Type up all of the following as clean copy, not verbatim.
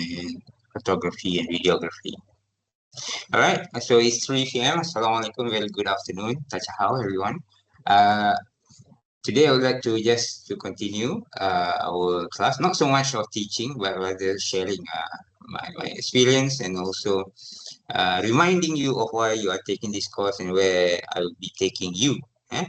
and photography and videography. All right, so it's 3 p.m. Assalamualaikum, very good afternoon. Tachahao, everyone. Uh, Today I would like to just to continue our class, not so much of teaching, but rather sharing my experience and also reminding you of why you are taking this course and where I will be taking you. Eh?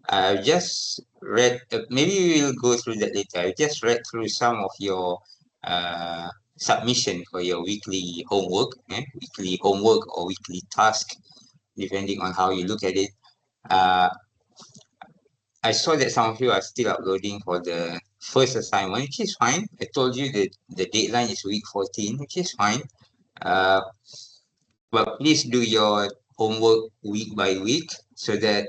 I've just read, maybe we'll go through that later. I just read through some of your uh, submission for your weekly homework, weekly homework or weekly task, depending on how you look at it. Uh, I saw that some of you are still uploading for the first assignment, which is fine. I told you that the deadline is week 14, which is fine. Uh, but please do your homework week by week so that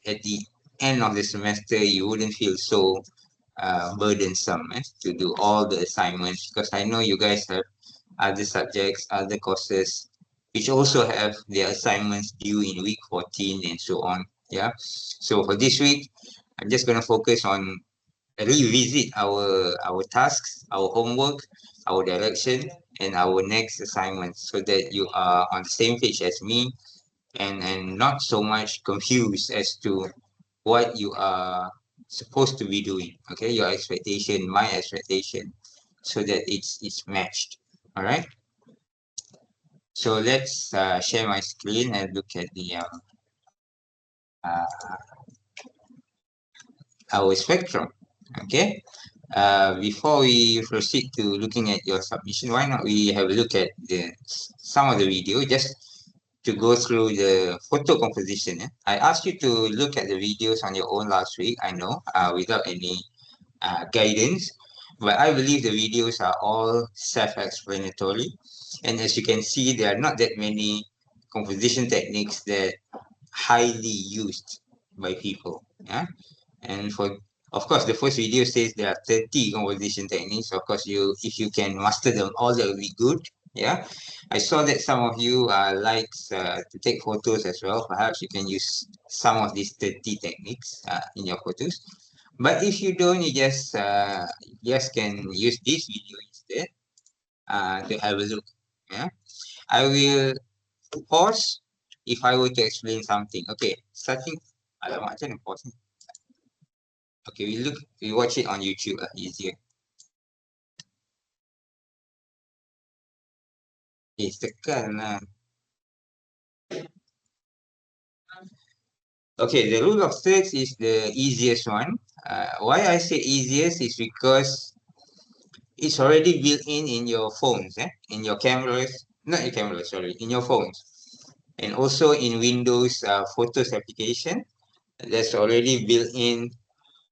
at the end of the semester you wouldn't feel so burdensome to do all the assignments, because I know you guys have other subjects, other courses, which also have their assignments due in week 14 and so on. Yeah. So for this week, I'm just going to focus on revisit our tasks, our homework, our direction, and our next assignment, so that you are on the same page as me and not so much confused as to what you are supposed to be doing. Okay, your expectation, my expectation, so that it's matched. All right. So let's share my screen and look at the uh, our spectrum. Okay. Before we proceed to looking at your submission, why not we have a look at some of the video just to go through the photo composition. I asked you to look at the videos on your own last week, I know, without any guidance, but I believe the videos are all self-explanatory. And as you can see, there are not that many composition techniques that highly used by people. Yeah. And for, of course, the first video says there are 30 composition techniques. Of course, if you can master them all, that will be good. Yeah. I saw that some of you likes to take photos as well. Perhaps you can use some of these 30 techniques in your photos. But if you don't, you just can use this video instead to have a look. Yeah. I will pause if I were to explain something. Okay, starting. Alamak, macam mana pause ni? Okay, we watch it on YouTube, easier. Tekan lah. Okay, the rule of thirds is the easiest one. Why I say easiest is because it's already built in your phones, in your cameras, not your cameras, sorry, in your phones. And also in Windows Photos application, that's already built in.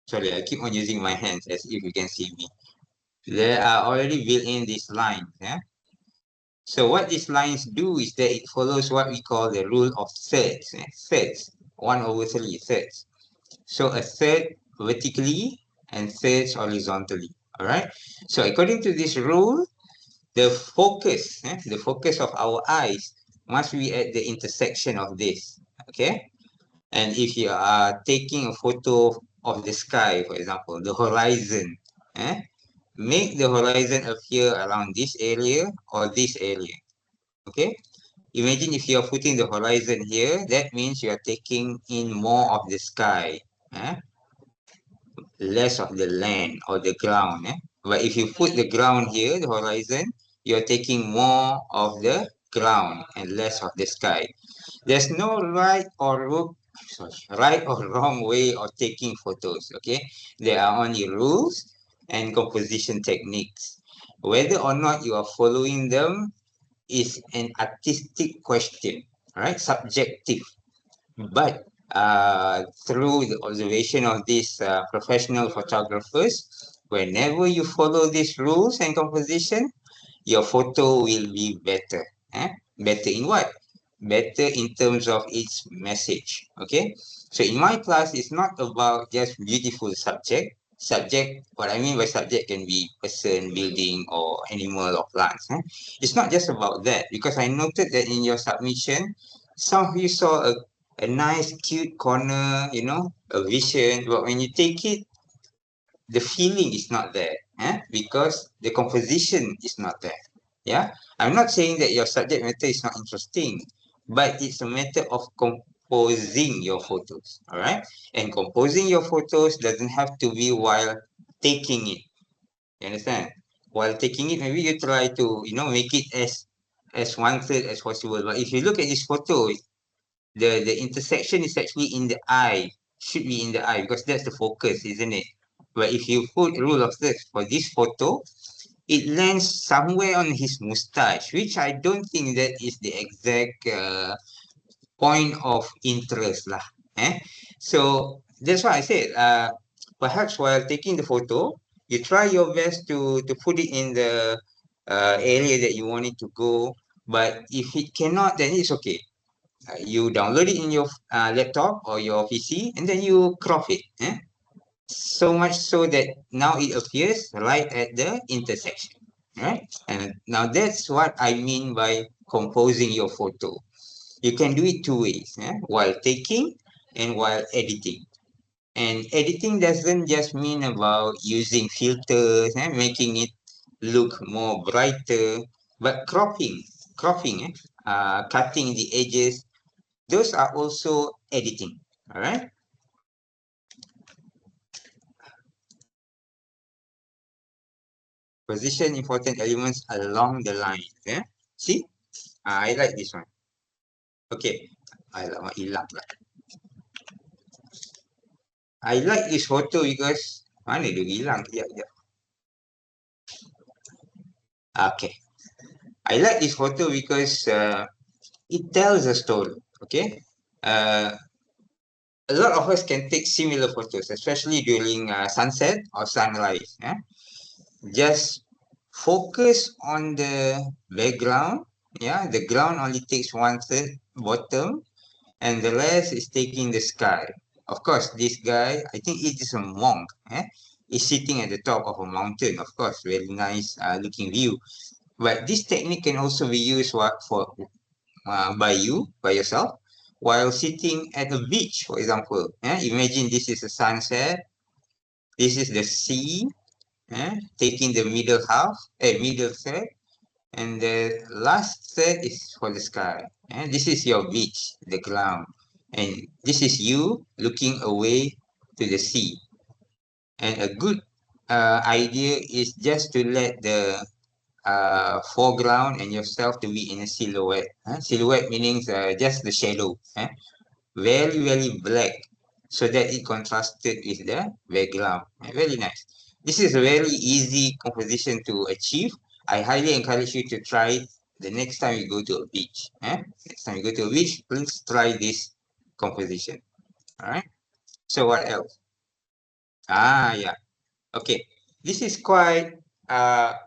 Sorry, I keep on using my hands as if you can see me. There are already built in these lines. So what these lines do is that it follows what we call the rule of thirds. Thirds, 1/3 thirds. So a third vertically and thirds horizontally. All right. So according to this rule, the focus of our eyes must be at the intersection of this. Okay. And if you are taking a photo of the sky, for example, the horizon, make the horizon appear around this area or this area. Okay. Imagine if you're putting the horizon here, that means you are taking in more of the sky, less of the land or the ground. But if you put the ground here, the horizon, you're taking more of the ground and less of the sky. There's no right or wrong way of taking photos. Okay, there are only rules and composition techniques. Whether or not you are following them is an artistic question, right? Subjective. But through the observation of these professional photographers, whenever you follow these rules and composition, your photo will be better. Better in what? Better in terms of its message. Okay. So in my class, it's not about just beautiful subject. Subject, what I mean by subject can be person, building, or animal or plants. It's not just about that, because I noted that in your submission, some of you saw a nice, cute corner, a vision, but when you take it, the feeling is not there, because the composition is not there. Yeah, I'm not saying that your subject matter is not interesting, but it's a matter of composing your photos. All right, and composing your photos doesn't have to be while taking it. You understand? While taking it, maybe you try to make it as one third as possible. But if you look at this photo, the intersection is actually in the eye. Should be in the eye because that's the focus, isn't it? But if you put rule of thirds for this photo, it lands somewhere on his mustache, which I don't think that is the exact point of interest lah. So that's why I said, perhaps while taking the photo, you try your best to put it in the area that you want it to go. But if it cannot, then it's okay. You download it in your laptop or your PC, and then you crop it. So much so that now it appears right at the intersection, right? And now that's what I mean by composing your photo. You can do it two ways, while taking and while editing. And editing doesn't just mean about using filters and making it look more brighter, but cropping, cutting the edges, those are also editing. All right. Position important elements along the line. See? I like this one. Okay. Alamak, hilang pula. I like this photo because mana dia hilang? Sekejap, sekejap. Okay. I like this photo because it tells a story. Okay. Uh, a lot of us can take similar photos, especially during sunset or sunrise. Just focus on the background. Yeah, the ground only takes one third bottom, and the rest is taking the sky. Of course, this guy, I think it is a monk, is sitting at the top of a mountain. Of course, very nice looking view. But this technique can also be used for by yourself, while sitting at a beach, for example. Imagine this is a sunset. This is the sea, taking the middle third, and the last third is for the sky. This is your beach, the ground, and this is you looking away to the sea. And a good idea is just to let the foreground and yourself to be in a silhouette. Silhouette meaning just the shadow, very very black, so that it contrasted with the background. Very nice. This is a very easy composition to achieve. I highly encourage you to try it the next time you go to a beach. Next time you go to a beach, please try this composition. All right. So what else? Yeah. Okay. This is quite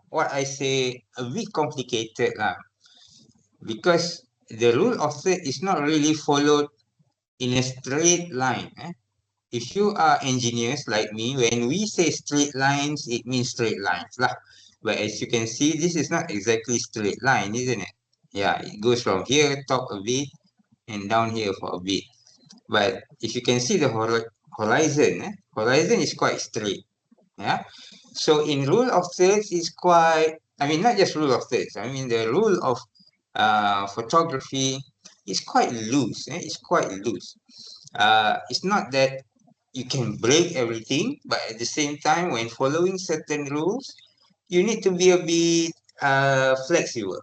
what I say a bit complicated because the rule of third is not really followed in a straight line. If you are engineers like me, when we say straight lines, it means straight lines lah. But as you can see, this is not exactly straight line, isn't it? Yeah, it goes from here, top a bit, and down here for a bit. But if you can see the horizon, horizon is quite straight. Yeah. So in rule of thirds is quite, I mean, not just rule of thirds, I mean, the rule of photography is quite loose. It's quite loose. It's not that you can break everything, but at the same time, when following certain rules, you need to be a bit flexible.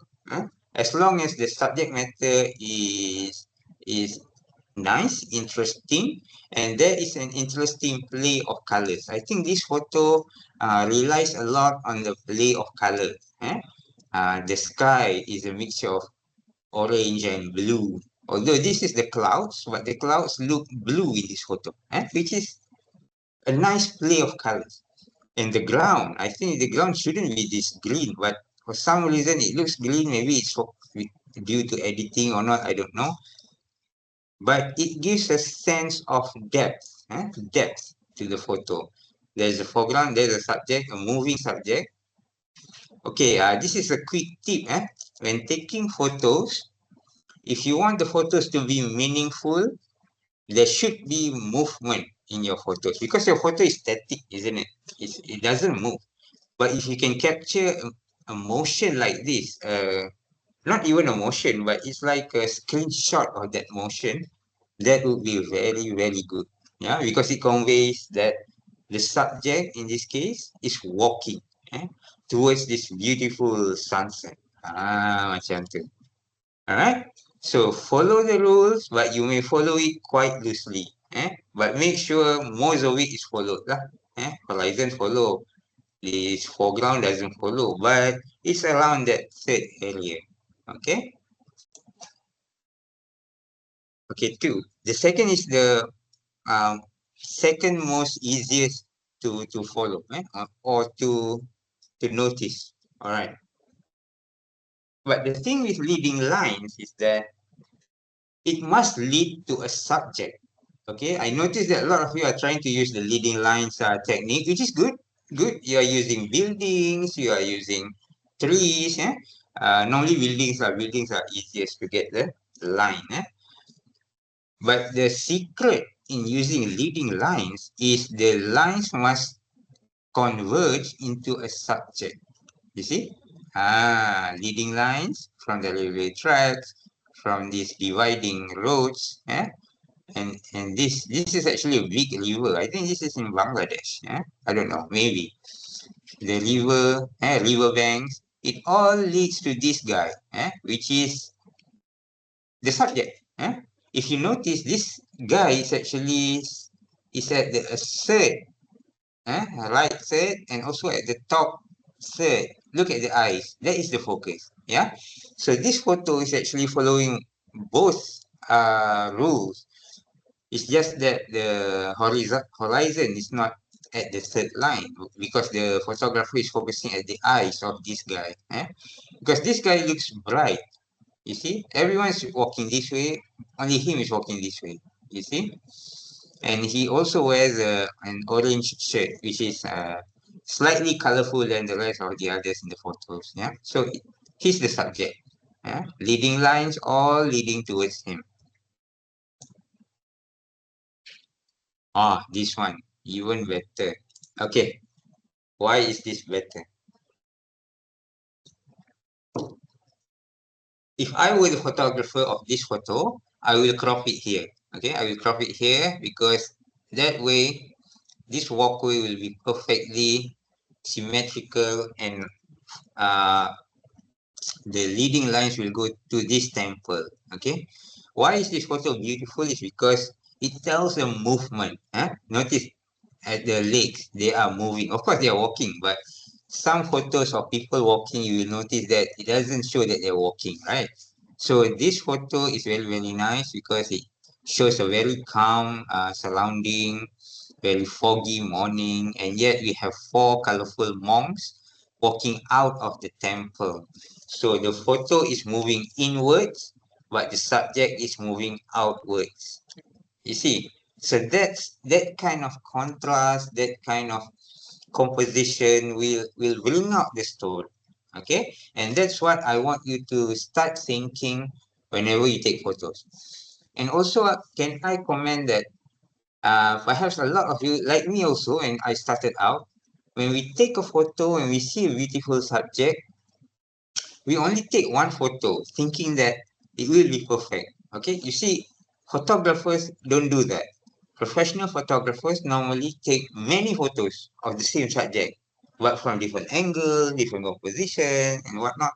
As long as the subject matter is nice, interesting, and there is an interesting play of colors. I think this photo relies a lot on the play of colors. The sky is a mixture of orange and blue. Although this is the clouds, but the clouds look blue in this photo, which is a nice play of colors. And the ground, I think the ground shouldn't be this green, but for some reason it looks green. Maybe it's due to editing or not, I don't know. But it gives a sense of depth to the photo. There's a foreground, there's a subject, a moving subject. Okay, this is a quick tip. When taking photos, if you want the photos to be meaningful, there should be movement in your photos because your photo is static, isn't it? It doesn't move. But if you can capture a motion like this, not even a motion, but it's like a screenshot of that motion, that would be very, very good. Yeah, because it conveys that the subject in this case is walking towards this beautiful sunset. Macam tu. Alright? So follow the rules, but you may follow it quite loosely. But make sure most of it is followed lah. Horizon follow. This foreground doesn't follow, but it's around that third area. Okay? Okay, two. The second is the um, second most easiest to follow, or to notice. All right. But the thing with leading lines is that it must lead to a subject. Okay, I noticed that a lot of you are trying to use the leading lines technique, which is good. Good. You are using buildings, you are using trees. Normally buildings are easiest to get the line. But the secret in using leading lines is the lines must converge into a subject. You see? Leading lines from the railway tracks, from these dividing roads, and this is actually a big river. I think this is in Bangladesh. I don't know, maybe the river banks. It all leads to this guy, which is the subject. If you notice, this guy is actually is at the third, right third, and also at the top third. Look at the eyes. That is the focus. Yeah. So this photo is actually following both rules. It's just that the horizon is not at the third line because the photographer is focusing at the eyes of this guy. Because this guy looks bright. You see, everyone's walking this way, only him is walking this way. You see, and he also wears an orange shirt, which is slightly colorful than the rest of the others in the photos. Yeah, so he's the subject. Leading lines all leading towards him. This one even better. Okay, why is this better? If I were the photographer of this photo, I will crop it here. Okay, I will crop it here because that way this walkway will be perfectly symmetrical, and uh, the leading lines will go to this temple. Okay, why is this photo beautiful? Is because it tells a movement. Notice at the legs, they are moving. Of course, they are walking, but some photos of people walking, you will notice that it doesn't show that they're walking, right? So this photo is very, very nice because it shows a very calm surrounding, very foggy morning, and yet we have four colorful monks walking out of the temple. So the photo is moving inwards, but the subject is moving outwards. You see, so that kind of contrast, that kind of composition will bring out the story. Okay, and that's what I want you to start thinking whenever you take photos. And also, can I comment that perhaps a lot of you, like me also, when I started out, when we take a photo and we see a beautiful subject, we only take one photo thinking that it will be perfect. Okay, you see, photographers don't do that. Professional photographers normally take many photos of the same subject, but from different angle, different composition, and whatnot.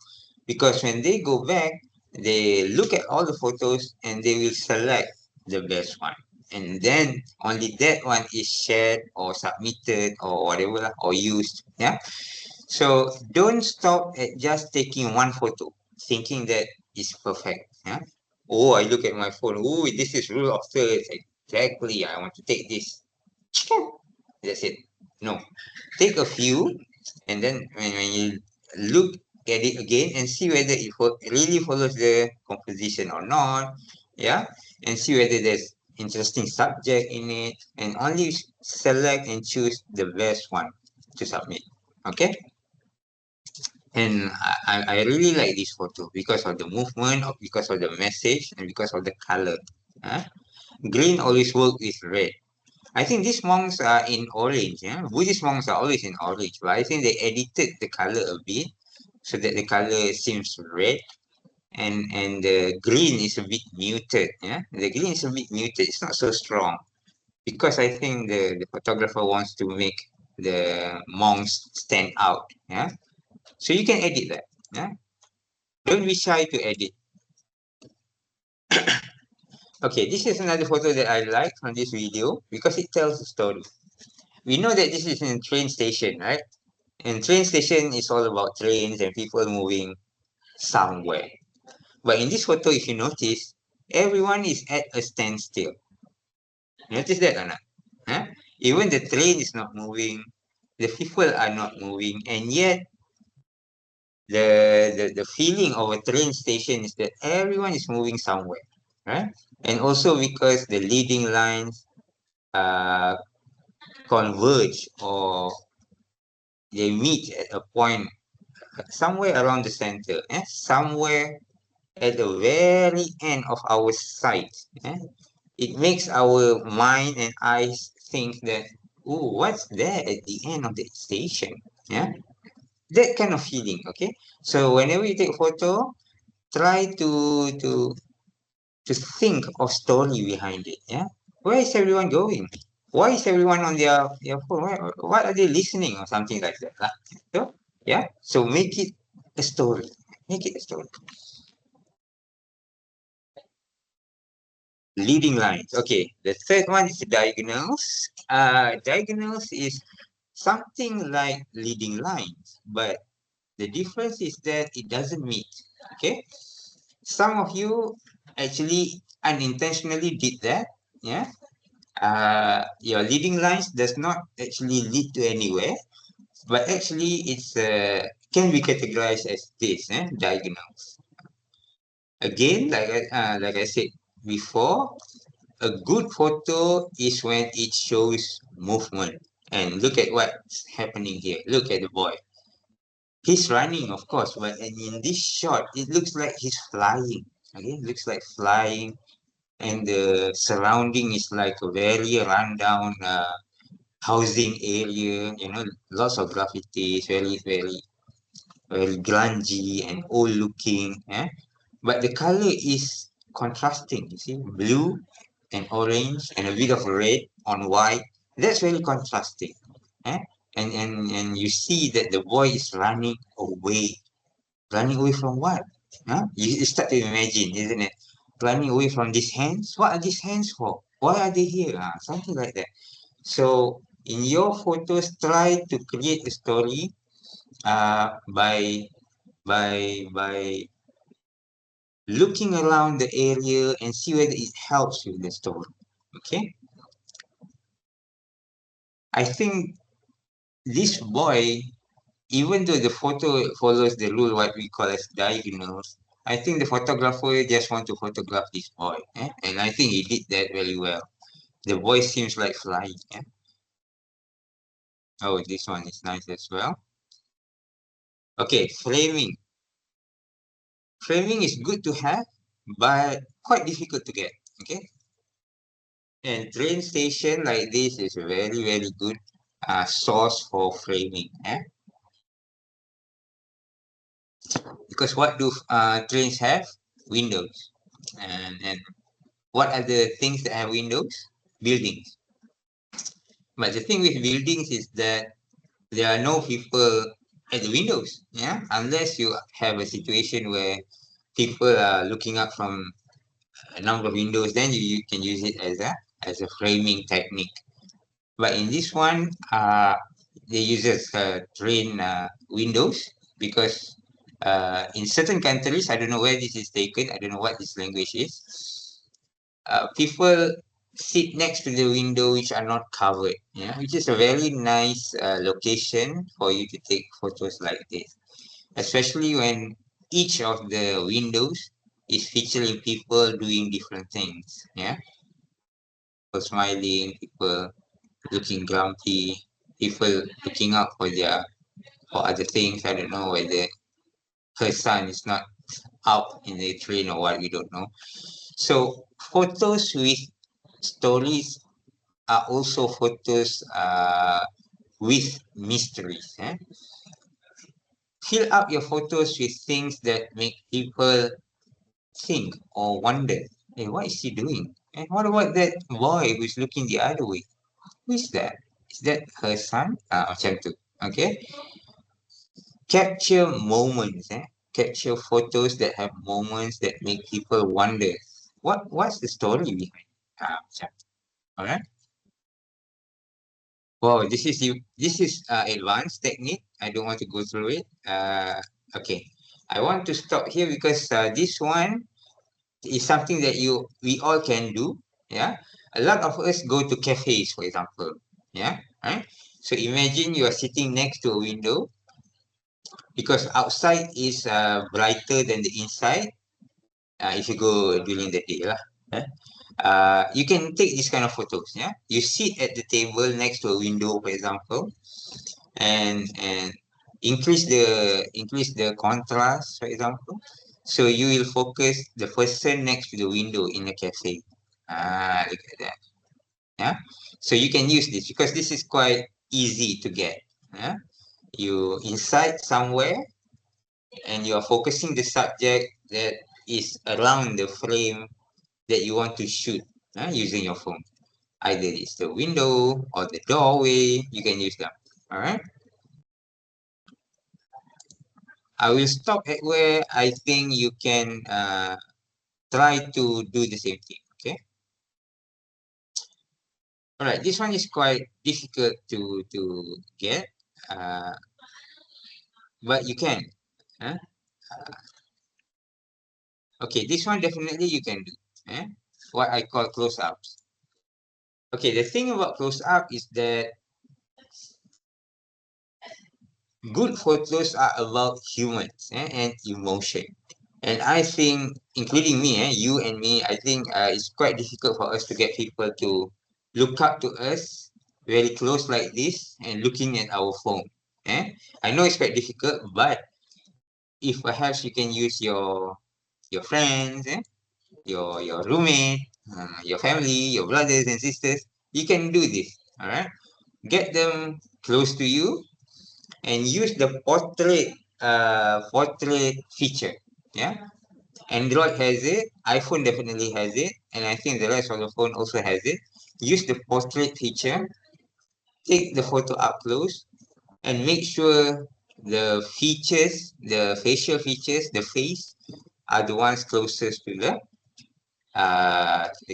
Because when they go back, they look at all the photos and they will select the best one. And then only that one is shared or submitted or whatever, or used. Yeah. So don't stop at just taking one photo, thinking that is perfect. Yeah. Oh, I look at my phone. Oh, this is rule of thirds. Exactly. I want to take this. That's it. No. Take a few, and then when you look at it again and see whether it really follows the composition or not. Yeah. And see whether there's interesting subject in it, and only select and choose the best one to submit. Okay. And I really like this photo because of the movement, or because of the message, and because of the color. Huh? Green always work with red. I think these monks are in orange. Yeah? Buddhist monks are always in orange, but I think they edited the color a bit so that the color seems red, and the green is a bit muted. Yeah, the green is a bit muted. It's not so strong because I think the photographer wants to make the monks stand out. Yeah, so you can edit that. Yeah, don't be shy to edit. Okay, this is another photo that I like from this video because it tells a story. We know that this is in a train station, right? And train station is all about trains and people moving somewhere. But in this photo, if you notice, everyone is at a standstill. Notice that or not? Huh? Even the train is not moving, the people are not moving, and yet the feeling of a train station is that everyone is moving somewhere, right? And also because the leading lines uh, converge or they meet at a point somewhere around the center, somewhere at the very end of our sight. It makes our mind and eyes think that, oh, what's there at the end of the station? Yeah, that kind of feeling. Okay, so whenever you take a photo, try to think of story behind it. Yeah, where is everyone going? Why is everyone on their phone? What are they listening or something like that? So yeah, so make it a story. Make it a story. Leading lines. Okay, the third one is diagonals. Diagonals is something like leading lines, but the difference is that it doesn't meet. Okay, some of you actually unintentionally did that. Yeah, your leading lines does not actually lead to anywhere, but actually it's can be categorized as this, diagonals. Again, like I said before, a good photo is when it shows movement. And look at what's happening here. Look at the boy. He's running, of course, but and in this shot, it looks like he's flying. Okay, it looks like flying, and the surrounding is like a very rundown housing area. You know, lots of graffiti, very grungy and old looking. But the color is contrasting. You see, blue and orange and a bit of red on white. That's very contrasting. Eh? And you see that the boy is running away. Running away from what? Huh? You start to imagine, isn't it? Running away from these hands. What are these hands for? Why are they here? Something like that. So in your photos, try to create a story by looking around the area and see whether it helps with the story. Okay. I think this boy, even though the photo follows the rule what we call as diagonals, I think the photographer just want to photograph this boy, and I think he did that very well. The boy seems like flying. Oh, this one is nice as well. Okay, framing. Framing is good to have, but quite difficult to get. Okay, and train station like this is a very good source for framing. Because what do trains have? Windows. And what are the things that have windows? Buildings. But the thing with buildings is that there are no people at the windows. Yeah, unless you have a situation where people are looking up from a number of windows, then you can use it as a framing technique. But in this one, they uses train windows because in certain countries, I don't know where this is taken. I don't know what this language is. People sit next to the window which are not covered. Yeah, which is a very nice location for you to take photos like this, especially when each of the windows is featuring people doing different things. Yeah, people smiling, people looking grumpy, people looking out for other things. I don't know whether her son is not out in the train or what, we don't know. So photos with stories are also photos with mysteries. fill up your photos with things that make people think or wonder, hey, what is she doing? And what about that boy who's looking the other way? Who is that? Is that her son? Macam tu. Okay. Capture moments, capture photos that have moments that make people wonder. What's the story behind? Macam tu. All right. Wow, this is advanced technique. I don't want to go through it. Okay. I want to stop here because this one is something that we all can do. Yeah. A lot of us go to cafes, for example. Yeah. Right. So imagine you are sitting next to a window because outside is brighter than the inside. If you go during the day lah. eh. You can take this kind of photos. Yeah. You sit at the table next to a window, for example, and increase the contrast, for example. So you will focus the person next to the window in a cafe. Look at that. Yeah. So you can use this because this is quite easy to get. Yeah. You inside somewhere and you are focusing the subject that is around the frame that you want to shoot using your phone. Either it's the window or the doorway, you can use them. All right. I will stop at where I think you can try to do the same thing. Okay. All right. This one is quite difficult to get, uh, but you can. Huh? Okay. This one definitely you can do. What I call close ups. Okay. The thing about close up is that good photos are about humans and emotion. And I think, including me, you and me, I think it's quite difficult for us to get people to look up to us very close like this and looking at our phone. I know it's quite difficult, but if perhaps you can use your friends, your roommate, your family, your brothers and sisters, you can do this. All right, get them close to you and use the portrait feature. Yeah, Android has it, iPhone definitely has it, and I think the rest of the phone also has it. Use the portrait feature, take the photo up close, and make sure the features, the facial features, the face, are the ones closest to the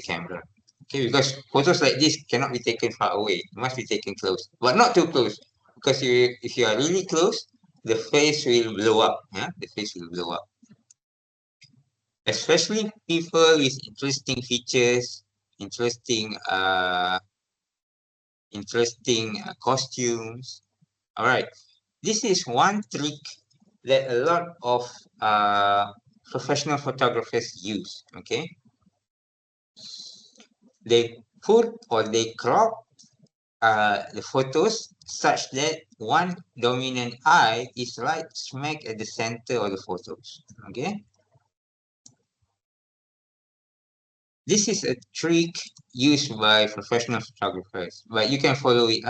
camera. Okay, because photos like this cannot be taken far away. It must be taken close, but not too close. Because if you are really close, the face will blow up. Yeah, the face will blow up. Especially people with interesting features, interesting costumes. All right, this is one trick that a lot of professional photographers use. Okay, they put or they crop the photos such that one dominant eye is right smack at the center of the photos. Okay, this is a trick used by professional photographers, but you can follow it.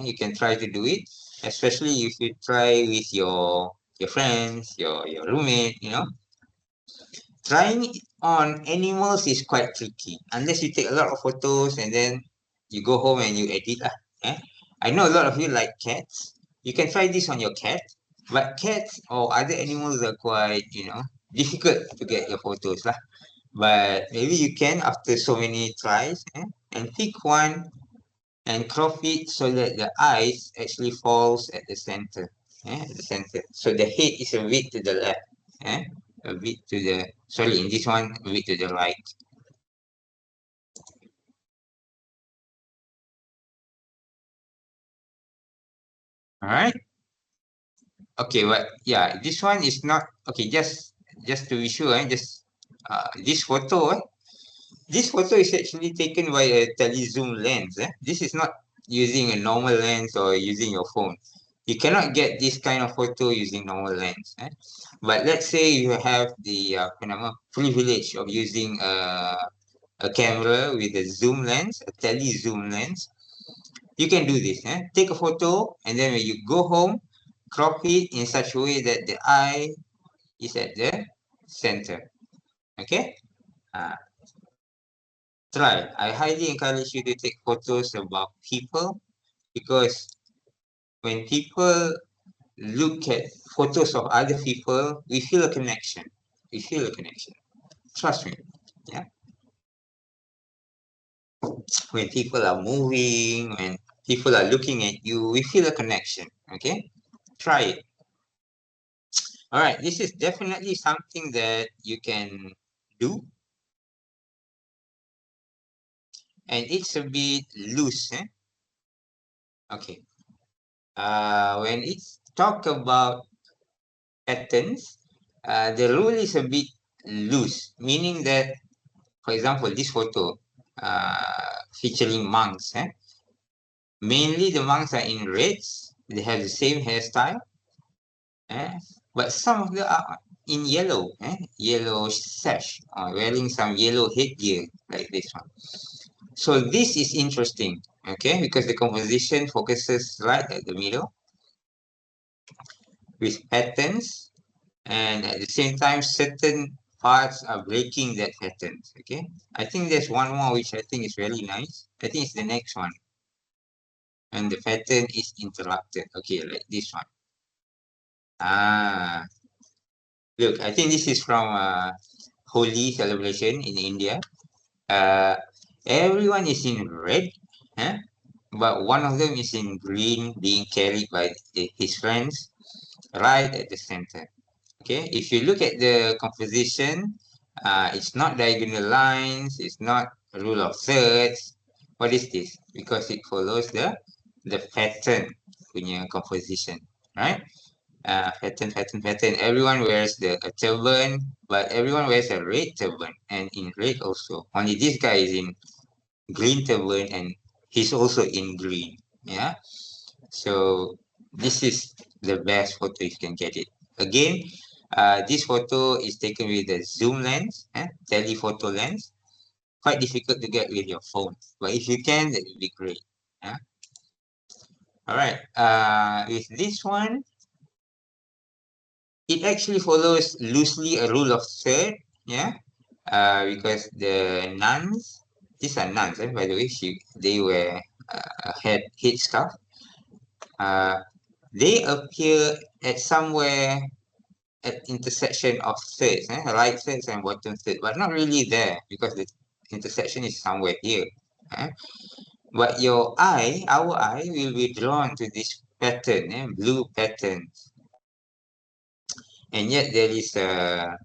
You can try to do it, especially if you try with your friends, your roommate. Trying it on animals is quite tricky unless you take a lot of photos and then you go home and you edit. Eh? I know a lot of you like cats. You can try this on your cat, but cats or other animals are quite, difficult to get your photos lah. But maybe you can after so many tries, and pick one and crop it so that the eyes actually falls at the center. At the center. So the head is a bit to the left. A bit to the sorry, in this one, a bit to the right. All right. Okay, but yeah, this one is not okay. Just to be sure, just this photo, this photo is actually taken by a telezoom lens. This is not using a normal lens or using your phone. You cannot get this kind of photo using normal lens. But let's say you have the privilege of using a camera with a zoom lens, a telezoom lens. You can do this. Take a photo, and then when you go home, crop it in such a way that the eye is at the center. Okay, uh, try. I highly encourage you to take photos about people, because when people look at photos of other people, we feel a connection. We feel a connection. Trust me. Yeah. When people are moving, when people are looking at you, we feel a connection. Okay. Try it. All right. This is definitely something that you can do, and it's a bit loose. Okay. When it's talk about patterns, the rule is a bit loose, meaning that, for example, this photo featuring monks. Mainly the monks are in reds. They have the same hairstyle, eh? But some of them are in yellow, yellow sash, wearing some yellow headgear like this one. So this is interesting, okay, because the composition focuses right at the middle with patterns, and at the same time certain parts are breaking that pattern. Okay, I think there's one more which I think is very nice. I think it's the next one, and the pattern is interrupted. Okay, like this one. Ah, look, I think this is from Holi celebration in India. Uh, Everyone is in red, huh? But one of them is in green, being carried by his friends right at the center. Okay, if you look at the composition, it's not diagonal lines, it's not rule of thirds. What is this? Because it follows the pattern punya composition, right? Pattern. Everyone wears a turban, but everyone wears a red turban, and in red also. Only this guy is in green turban, and he's also in green. Yeah. So this is the best photo if you can get it. Again, this photo is taken with a zoom lens, telephoto lens. Quite difficult to get with your phone, but if you can, that would be great. Yeah. All right. With this one, it actually follows loosely a rule of third. Yeah. Because the nuns, these are nuns, by the way. They wear a head scarf. Uh, they appear at somewhere at intersection of thirds, right thirds and bottom third, but not really there because the intersection is somewhere here. Eh? But our eye will be drawn to this pattern, blue pattern, and yet there is a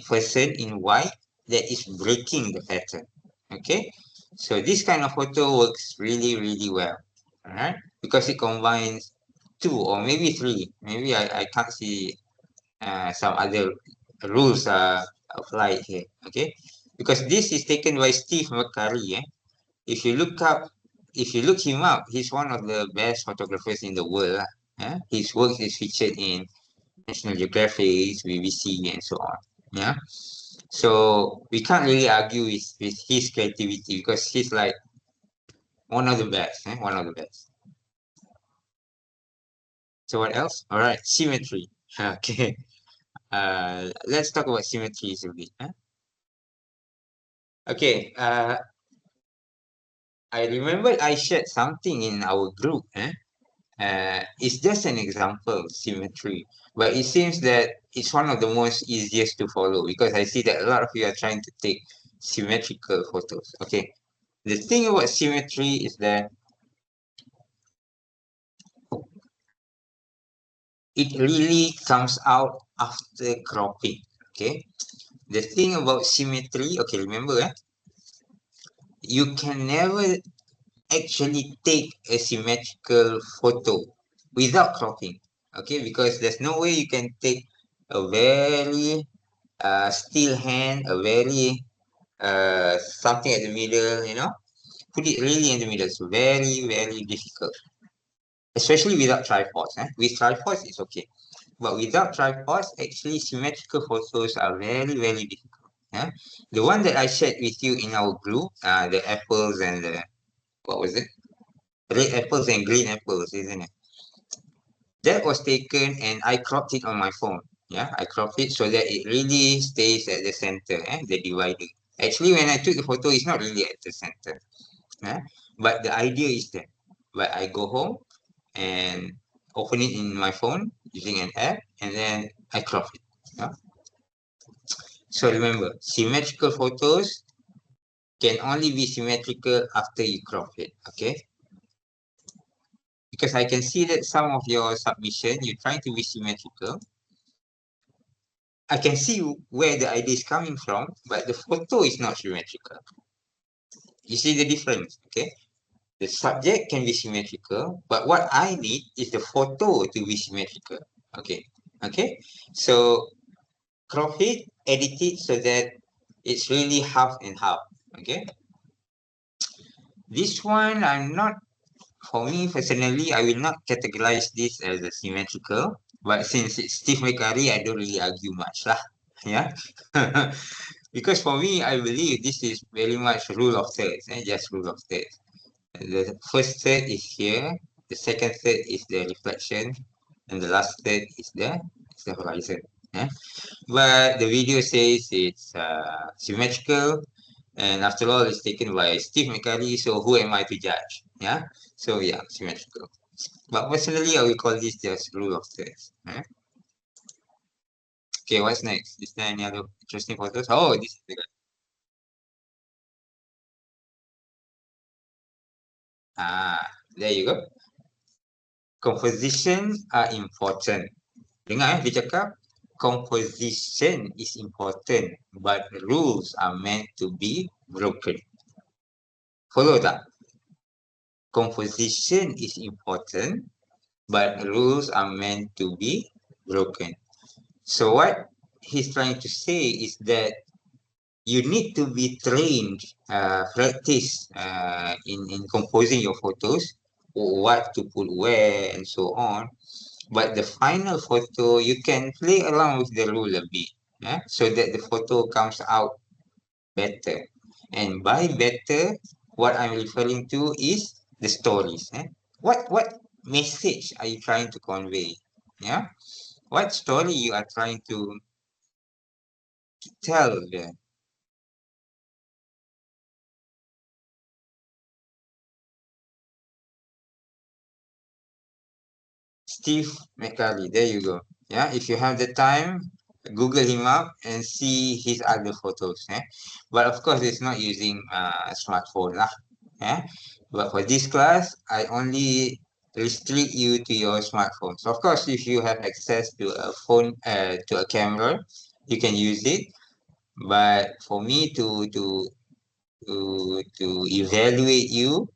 person in white that is breaking the pattern. Okay, so this kind of photo works really, really well. All right, because it combines two or maybe three. Maybe I can't see some other rules applied here. Okay, because this is taken by Steve McCurry. If you look up, if you look him up, he's one of the best photographers in the world. His work is featured in National Geographic, BBC, and so on. Yeah. So we can't really argue with his creativity because he's like one of the best. One of the best. So what else? All right, symmetry. Okay. Let's talk about symmetries a bit. Okay. I remember I shared something in our group. It's just an example, symmetry, but it seems that it's one of the most easiest to follow because I see that a lot of you are trying to take symmetrical photos. Okay, the thing about symmetry is that it really comes out after cropping. Okay, the thing about symmetry, okay, remember, you can never actually take a symmetrical photo without cropping. Okay, because there's no way you can take a very still hand, a very something at the middle, put it really in the middle. It's very, very difficult, especially without tripods. With tripods, it's okay, but without tripods, actually symmetrical photos are very, very difficult. Yeah, the one that I shared with you in our group, the apples and the, what was it? Red apples and green apples, isn't it? That was taken and I cropped it on my phone. Yeah, I cropped it so that it really stays at the center, the divider. Actually, when I took the photo, it's not really at the center. Yeah? But the idea is that. But I go home and open it in my phone using an app, and then I crop it. Yeah? So remember, symmetrical photos can only be symmetrical after you crop it. Okay, because I can see that some of your submission, you're trying to be symmetrical. I can see where the idea is coming from, but the photo is not symmetrical. You see the difference, okay? The subject can be symmetrical, but what I need is the photo to be symmetrical. Okay, okay. So crop it, edit it so that it's really half and half. Okay. This one, I'm not. For me personally, I will not categorize this as a symmetrical. But since it's Steve McCurry, I don't really argue much lah. Yeah. Because for me, I believe this is very much rule of thirds, just rule of thirds. The first third is here, the second third is the reflection, and the last third is the horizon. Yeah? But the video says it's symmetrical, and after all, it's taken by Steve McCurry, so who am I to judge? Yeah, so yeah, symmetrical. But personally, I will call this just rule of thirds. Yeah? Okay, what's next? Is there any other interesting photos? Oh, this is the guy. There you go. Composition are important. Dengar dia cakap composition is important, but rules are meant to be broken. Follow tak? Composition is important, but rules are meant to be broken. So what he's trying to say is that you need to be trained, practice in composing your photos, what to put where and so on. But the final photo, you can play around with the rule a bit, so that the photo comes out better. And by better, what I'm referring to is the stories. What message are you trying to convey? Yeah, what story you are trying to tell there? Steve McCurry, there you go. Yeah, if you have the time, Google him up and see his other photos. But of course, it's not using a smartphone lah. Yeah, but for this class, I only restrict you to your smartphone. So of course, if you have access to a phone, to a camera, you can use it. But for me to evaluate you,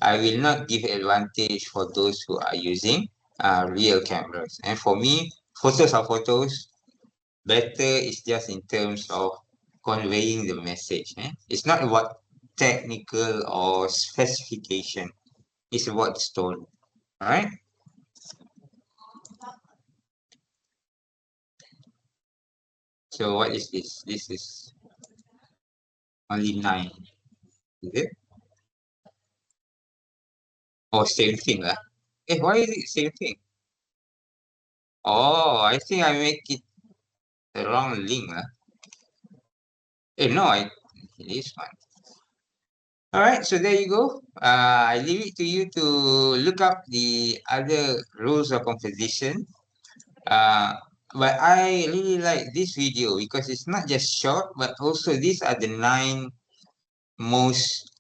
I will not give advantage for those who are using real cameras. And for me, photos are photos. Better is just in terms of conveying the message. It's not about technical or specification. It's about the story. All right. So what is this? This is only 9. Is it? Oh, same thing lah. Why is it same thing? Oh, I think I make it the wrong link lah. No, it is fine. All right, so there you go. I leave it to you to look up the other rules of composition. Uh, but I really like this video because it's not just short, but also these are the 9 most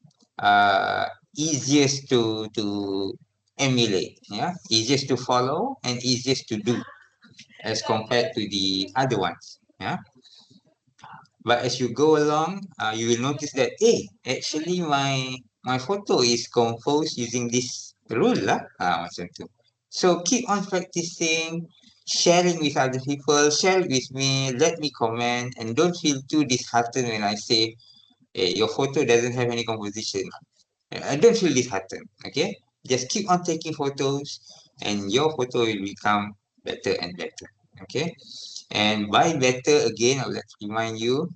easiest to emulate. Yeah, easiest to follow and easiest to do as compared to the other ones. Yeah. But as you go along, you will notice that, hey, actually my photo is composed using this rule lah, macam tu. So keep on practicing, sharing with other people, share it with me, let me comment, and don't feel too disheartened when I say, hey, your photo doesn't have any composition. I don't feel disheartened, okay? Just keep on taking photos, and your photo will become better and better, okay? And by better, again, I would like to remind you,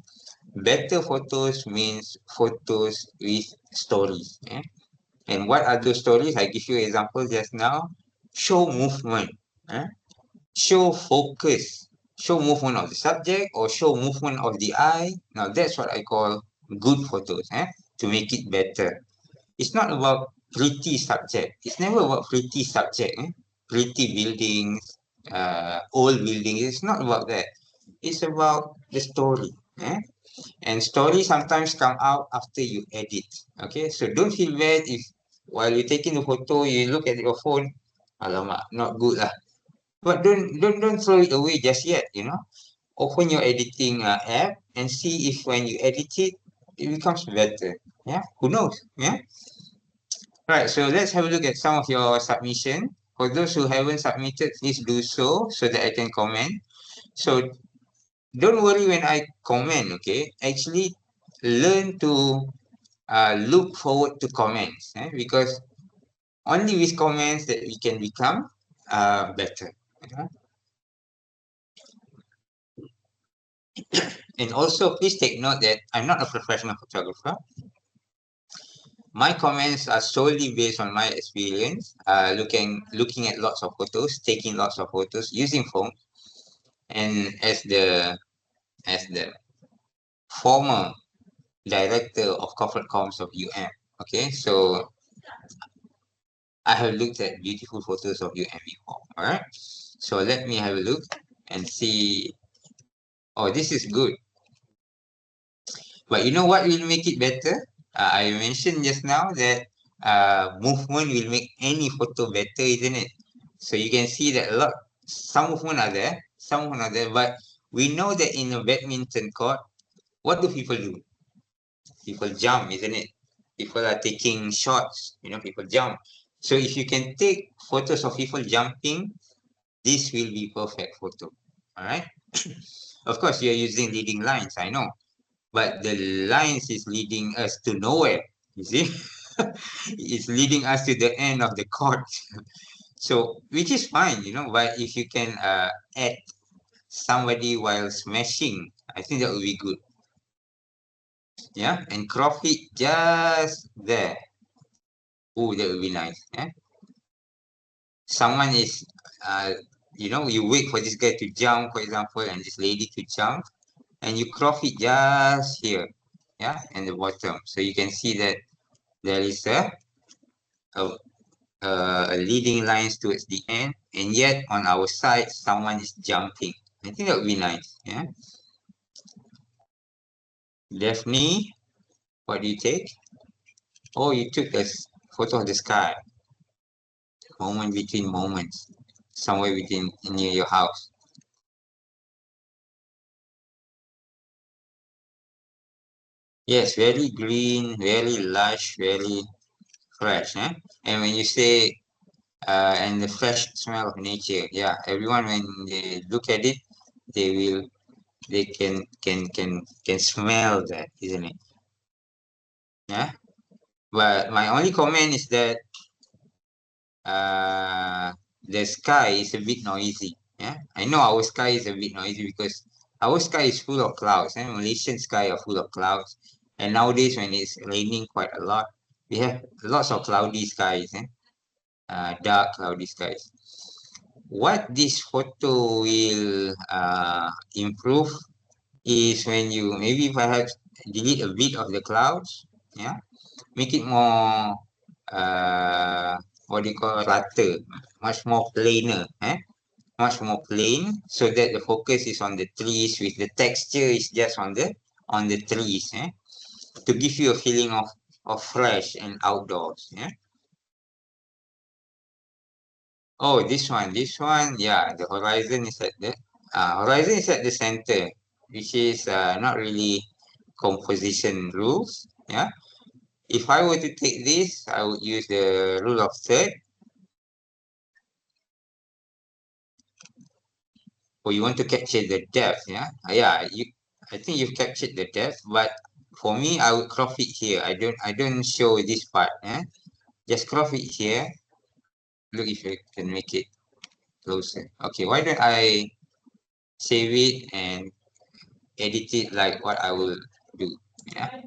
better photos means photos with stories. And what are those stories? I give you example just now. Show movement. Eh? Show focus, show movement of the subject or show movement of the eye. Now that's what I call good photos, to make it better. It's not about pretty subject. It's never about pretty subject, pretty buildings, old buildings. It's not about that. It's about the story. And story sometimes come out after you edit. Okay, so don't feel bad if while you're taking the photo, you look at your phone, alamak, not good lah. But don't throw it away just yet. Open your editing app and see if when you edit it, it becomes better. Yeah, who knows? Yeah. Right. So let's have a look at some of your submission. For those who haven't submitted, please do so that I can comment. So don't worry when I comment. Okay, actually learn to look forward to comments, because only with comments that we can become better. And also, please take note that I'm not a professional photographer. My comments are solely based on my experience, looking at lots of photos, taking lots of photos using phone, and as the former director of corporate comms of UM. Okay, so I have looked at beautiful photos of UM before. All right, so let me have a look and see. Oh, this is good. But you know what will make it better? I mentioned just now that movement will make any photo better, isn't it? So you can see that some movement are there, but we know that in a badminton court, what do people do? People jump, isn't it? People are taking shots, people jump. So if you can take photos of people jumping, this will be perfect photo. All right. Of course, you're using leading lines, I know, but the lines is leading us to nowhere. You see, it's leading us to the end of the court. So, which is fine, but if you can add somebody while smashing, I think that would be good. Yeah, and crop it just there. Oh, that would be nice. Yeah, someone is, you wait for this guy to jump, for example, and this lady to jump, and you crop it just here. Yeah, and the bottom, so you can see that there is a, leading lines towards the end, and yet on our side, someone is jumping. I think that would be nice. Yeah, Daphne, what do you take? Oh, you took a photo of the sky, moment between moments, somewhere within near your house. Yes, very green, very lush, very fresh. And when you say and the fresh smell of nature, yeah, everyone when they look at it, they can smell that, isn't it? Yeah. But my only comment is that uh, the sky is a bit noisy. Yeah, I know our sky is a bit noisy because our sky is full of clouds. And Malaysian sky are full of clouds. And nowadays, when it's raining quite a lot, we have lots of cloudy skies, dark cloudy skies. What this photo will improve is when you maybe perhaps delete a bit of the clouds, yeah, make it more what do you call rata, much more plainer, much more plain, so that the focus is on the trees with the texture is just on the trees, to give you a feeling of fresh and outdoors. Yeah. Oh, this one, yeah, the horizon is at the center, which is not really composition rules. Yeah. If I were to take this, I would use the rule of third. Or you want to capture the depth, yeah? I think you've captured the depth, but for me, I would crop it here. I don't show this part, Just crop it here. Look if you can make it closer. Okay, why don't I save it and edit it like what I will do? Yeah.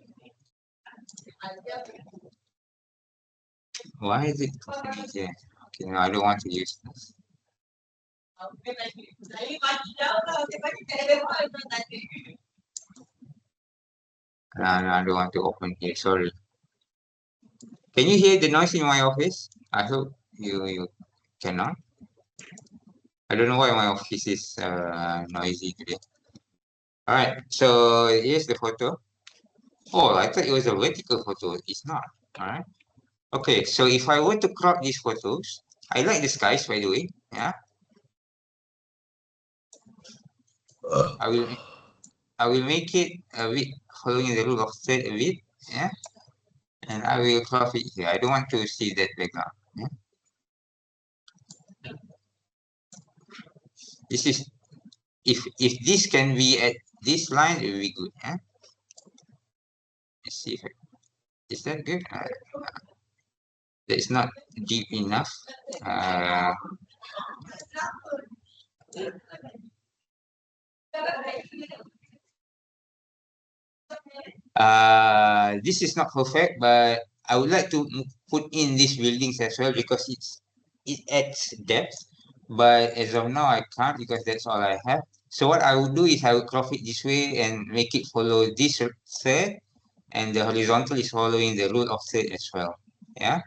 Why is it cropping it here? Okay, no, I don't want to use this. No, I don't want to open here. Sorry. Can you hear the noise in my office? I hope you cannot. I don't know why my office is noisy today. All right. So here's the photo. Oh, I thought it was a vertical photo. It's not. All right. Okay. So if I were to crop these photos, I like the skies, by the way. Yeah. I will. I will make it a bit following the rule of third a bit. Yeah. And I will crop it here. I don't want to see that background. Yeah? This is if this can be at this line, it will be good. Yeah. Let's see if is that good. That is not deep enough. Uh, this is not perfect, but I would like to put in these buildings as well because it adds depth. But as of now, I can't because that's all I have. So what I would do is I would crop it this way and make it follow this third, and the horizontal is following the rule of third as well. Yeah.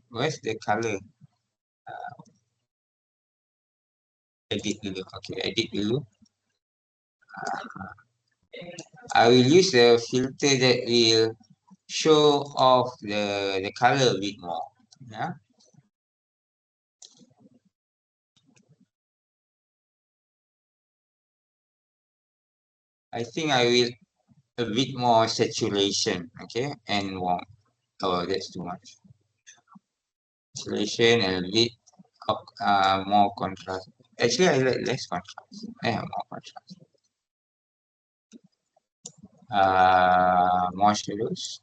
Where's the color? Edit dulu. Okay, edit dulu. I will use the filter that will show off the color a bit more. Yeah. I think I will a bit more saturation. Okay, and warm. Oh, that's too much. Saturation and a bit of, more contrast. Actually, I like less contrast. I have more contrast. More shadows.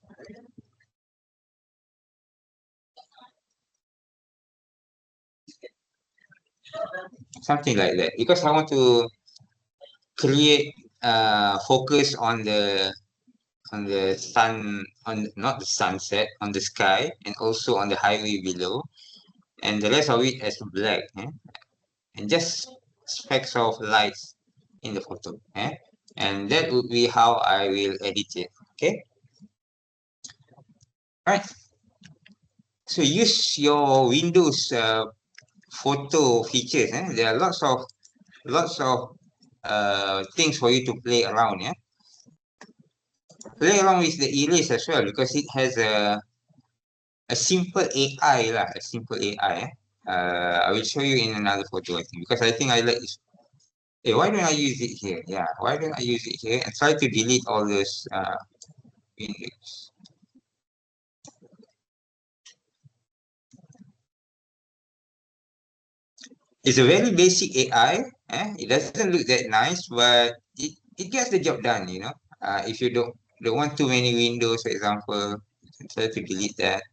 Something like that. Because I want to create focus on the sun on not the sunset on the sky and also on the highway below and the rest of it as black and just specks of lights in the photo and that would be how I will edit it. Okay, right. So use your Windows photo features. There are lots of things for you to play around. Yeah, play around with the erase as well because it has a simple AI lah, a simple AI. I will show you in another photo, I think, because I think I like this. Hey, why don't I use it here? Yeah, why don't I use it here and try to delete all those windows? It's a very basic AI. It doesn't look that nice, but it gets the job done, you know. If you don't want too many windows, for example, you can try to delete that.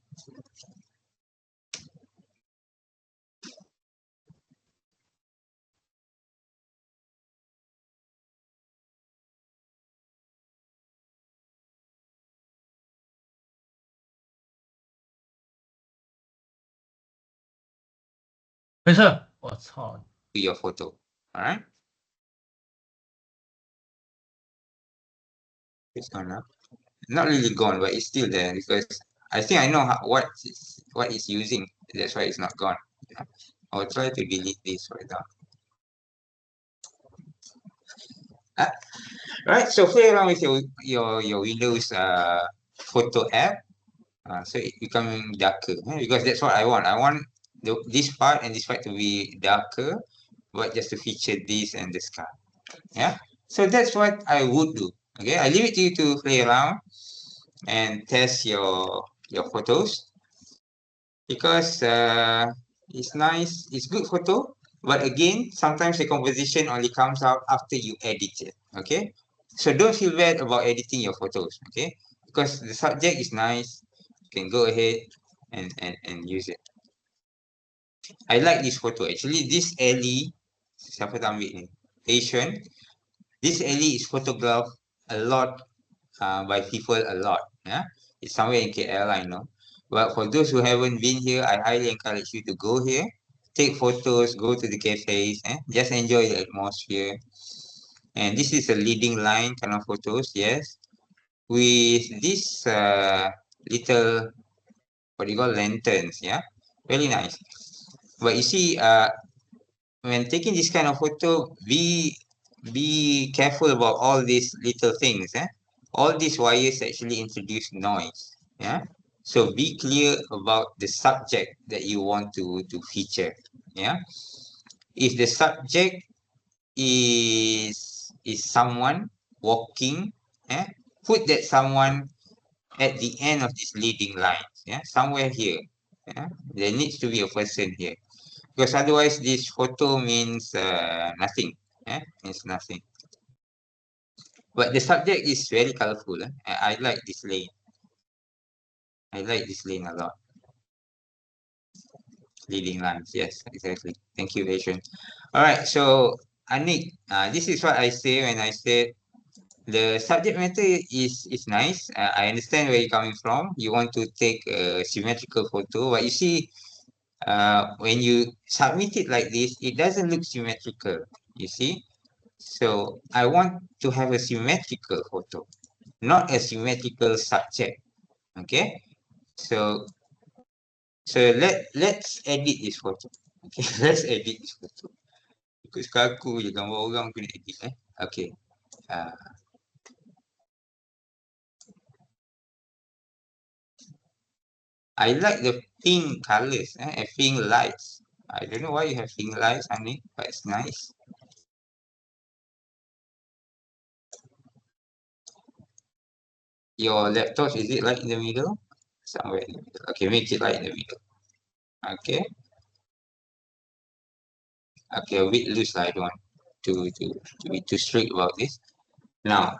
To your photo. All right, it's gone now. Not really gone, but it's still there because I think I know what it's using. That's why it's not gone. Yeah. I'll try to delete this right now. Uh, right, so play around with your Windows photo app. So it becoming darker because that's what I want. I want this part and this part to be darker, but just to feature this and the sky. Yeah. So that's what I would do. Okay, I leave it to you to play around and test your photos because it's nice, it's good photo. But again, sometimes the composition only comes out after you edit it. Okay, so don't feel bad about editing your photos. Okay, because the subject is nice, you can go ahead and use it. I like this photo actually. This alley, siapa tak ambil ni? Asian. This alley is photographed a lot by people a lot. Yeah, it's somewhere in KL, I know. But for those who haven't been here, I highly encourage you to go here take photos, go to the cafes, just enjoy the atmosphere. And this is a leading line kind of photos, yes, with this little what you call lanterns, yeah, really nice. But you see, when taking this kind of photo, be careful about all these little things. All these wires actually introduce noise. Yeah. So be clear about the subject that you want to feature. Yeah. If the subject is someone walking, yeah, put that someone at the end of this leading lines. Yeah. Somewhere here. Yeah. There needs to be a person here, because otherwise this photo means nothing. Means nothing. But the subject is very colorful. I like this lane. I like this lane a lot. Leading lines, yes, exactly. Thank you, Asian. All right, so Anik, this is what I say when I said the subject matter is nice. I understand where you're coming from. You want to take a symmetrical photo, but you see, when you submit it like this, it doesn't look symmetrical. You see, so I want to have a symmetrical photo, not a symmetrical subject. Okay, so let's edit this photo. Okay, let's edit this photo. Ikut kaku je gambar orang kena edit. Okay. Uh, I like the pink colors, pink lights. I don't know why you have pink lights, honey, but it's nice. Your laptop, is it light in the middle? Somewhere in the middle. Okay, make it light in the middle. Okay. Okay, a bit loose. I don't want to be too strict about this. Now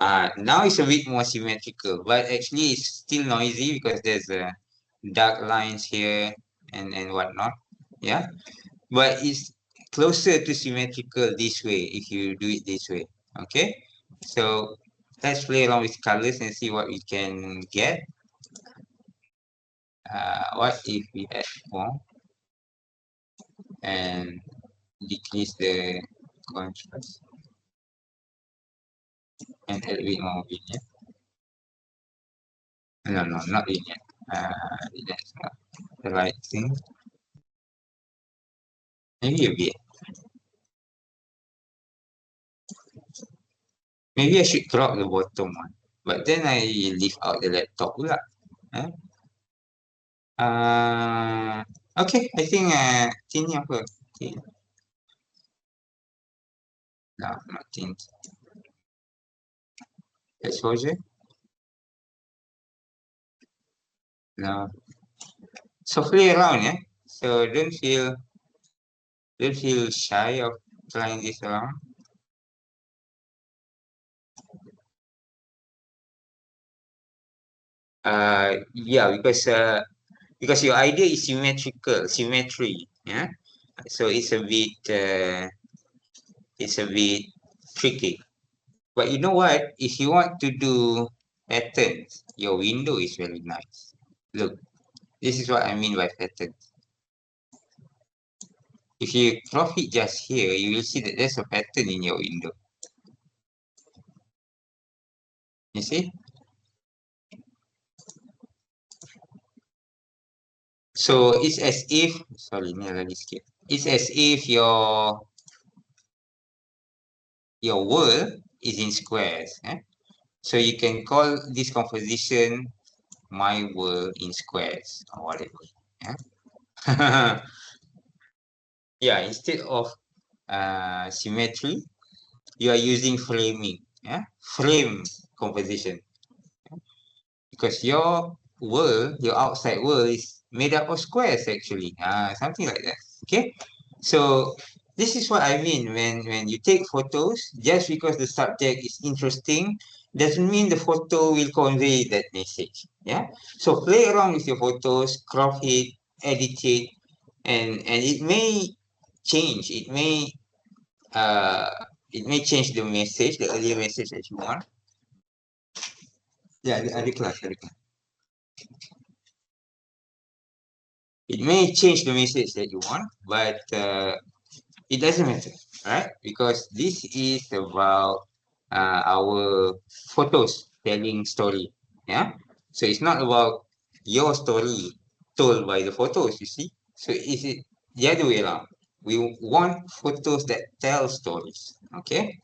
it's a bit more symmetrical, but actually it's still noisy because there's dark lines here and whatnot. Yeah, but it's closer to symmetrical this way if you do it this way. Okay, so let's play around with colors and see what we can get. What if we add more and decrease the contrast and add a bit more vignette? No, no, not vignette. That's not the right thing. Maybe a bit. Maybe I should crop the bottom one. But then I leave out the laptop pula. Eh? Uh, okay, I think tint apa? Tint. No, not tint. Exposure? No. So play around, yeah? So don't feel shy of trying this around. Yeah, because your idea is symmetry, yeah? So it's a bit tricky. But you know what? If you want to do patterns, your window is very nice. Look, this is what I mean by pattern. If you crop it just here, you will see that there's a pattern in your window. You see? So it's as if, sorry, ni lagi sikit. It's as if your world is in squares. So you can call this composition my world in squares or whatever. Yeah, yeah, instead of symmetry, you are using framing. Yeah, frame composition, because your outside world is made up of squares actually. Something like that. Okay, so this is what I mean when you take photos. Just because the subject is interesting doesn't mean the photo will convey that message. Yeah, so play around with your photos, crop it, edit it, and change it may uh it may change the message, the earlier message that you want. Yeah, the class. It may change the message that you want, but it doesn't matter, right? Because this is about our photos telling story. Yeah. So it's not about your story told by the photos, you see. So is it the other way around? We want photos that tell stories. Okay.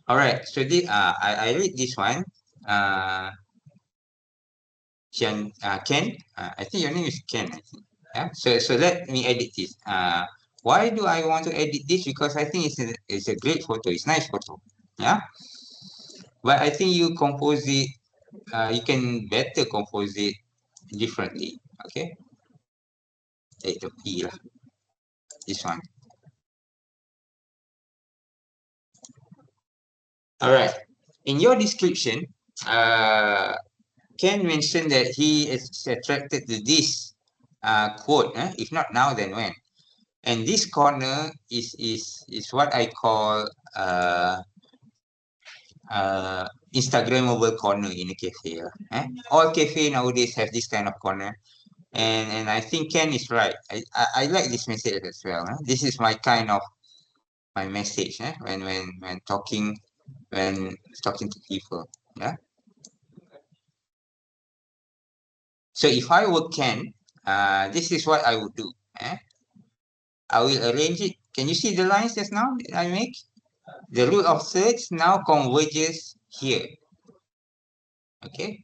All right. So this I read this one. Uh Ken, I think your name is Ken, I think. Yeah. So let me edit this. Why do I want to edit this? Because I think it's a great photo. It's nice photo. Yeah. But I think you compose it. You can better compose it differently. Okay. Ito P lah. This one. All right. In your description, Ken mentioned that he is attracted to this quote. If not now, then when? And this corner is what I call uh, Instagrammable corner in a cafe. All cafe nowadays have this kind of corner, and I think Ken is right. I like this message as well. This is my kind of my message when talking to people. Yeah. So if I were Ken, this is what I would do. Eh? I will arrange it. Can you see the lines just now that I make? The rule of thirds now converges here. Okay.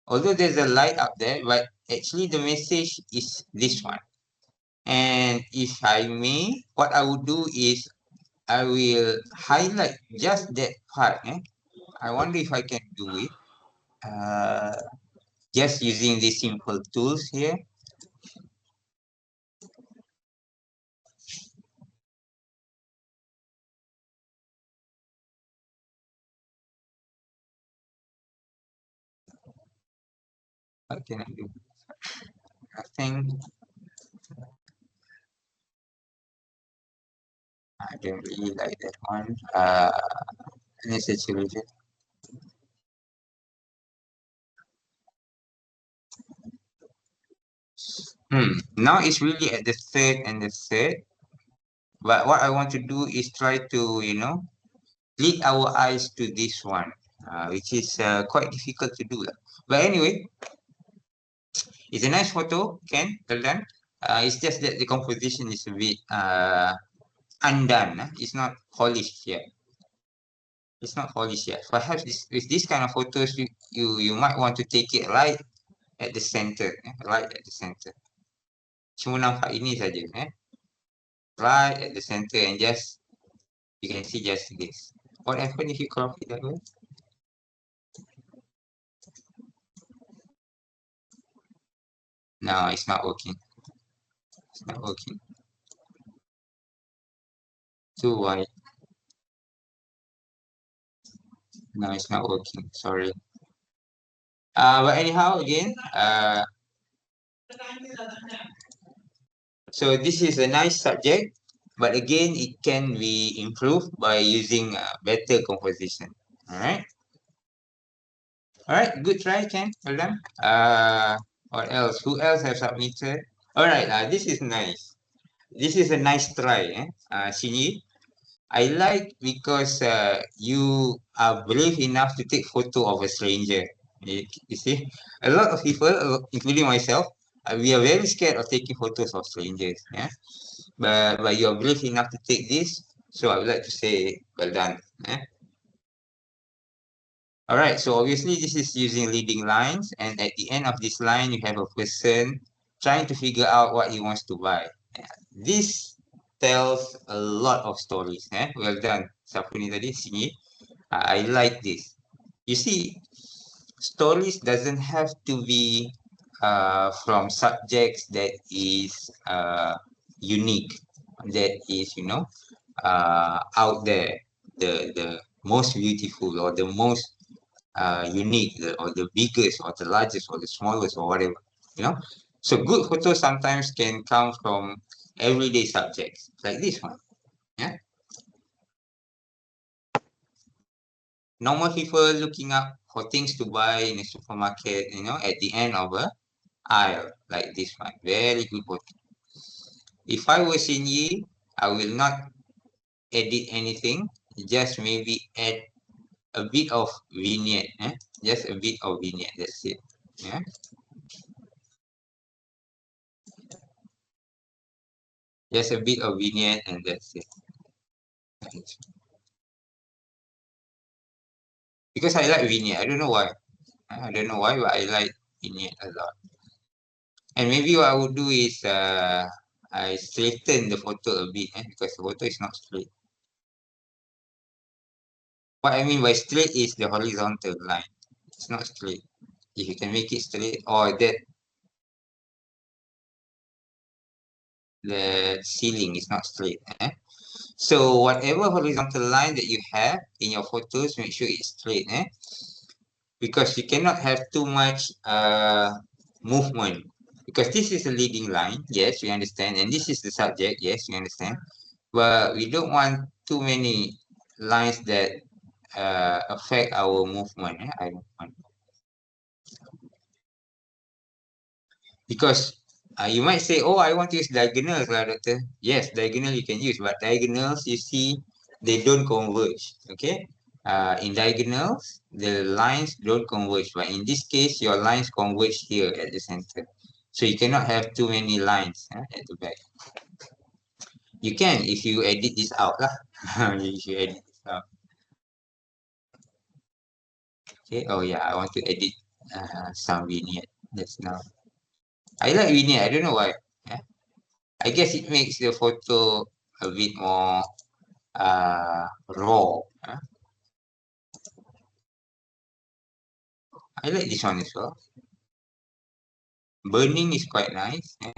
Although there's a light up there, but actually the message is this one. And if I may, what I would do is I will highlight just that part. I wonder if I can do it. Uh, just using these simple tools here. What can I do? I think I don't really like that one. Necessary. Now it's really at the third and the third. But what I want to do is try to, lead our eyes to this one, which is quite difficult to do. But anyway, it's a nice photo, Ken, well done. It's just that the composition is a bit undone. It's not polished yet. It's not polished yet. Perhaps with this kind of photos, you might want to take it right at the center, right at the center. Cuma nampak ini saja, right at the center, and just you can see just this. What happened if you crop it that way? No, it's not working. It's not working. Too wide. No, it's not working. Sorry. But anyhow, again, so this is a nice subject, but again, it can be improved by using better composition. All right. All right. Good try, Ken. Well done. What else? Who else have submitted? All right. This is nice. This is a nice try, Shinji. I like because you are brave enough to take photo of a stranger. You see, a lot of people, including myself, we are very scared of taking photos of strangers. Yeah, but you are brave enough to take this, so I would like to say well done. Yeah? All right. So obviously this is using leading lines, and at the end of this line, you have a person trying to figure out what he wants to buy. Yeah. This tells a lot of stories. Well done. Siapa ni tadi? Sini. I like this. You see, stories doesn't have to be from subjects that is unique, that is, out there, the most beautiful or the most unique, or the biggest or the largest or the smallest or whatever, you know. So good photos sometimes can come from everyday subjects like this one. Yeah, normal people looking up for things to buy in a supermarket, at the end of a aisle, like this one. Very good photo. If I was in ye, I will not edit anything. Just maybe add a bit of vignette. Just a bit of vignette. That's it. Yeah. Just a bit of vignette and that's it. Because I like vignette. I don't know why. I don't know why, but I like vignette a lot. And maybe what I would do is I straighten the photo a bit because the photo is not straight. What I mean by straight is the horizontal line. It's not straight. If you can make it straight or that the ceiling is not straight. So whatever horizontal line that you have in your photos, make sure it's straight. Because you cannot have too much movement. Because this is a leading line, yes, we understand, and this is the subject, yes, we understand. But we don't want too many lines that affect our movement. I don't want because you might say, oh, I want to use diagonals, lah, doctor. Yes, diagonal you can use, but diagonals, you see, they don't converge. Okay. In diagonals, the lines don't converge, but in this case, your lines converge here at the center. So you cannot have too many lines at the back. You can if you edit this out lah. If you edit this out. Okay. Oh yeah, I want to edit some vignette just now. I like vignette. I don't know why. Yeah. I guess it makes the photo a bit more raw. I like this one as well. Burning is quite nice. And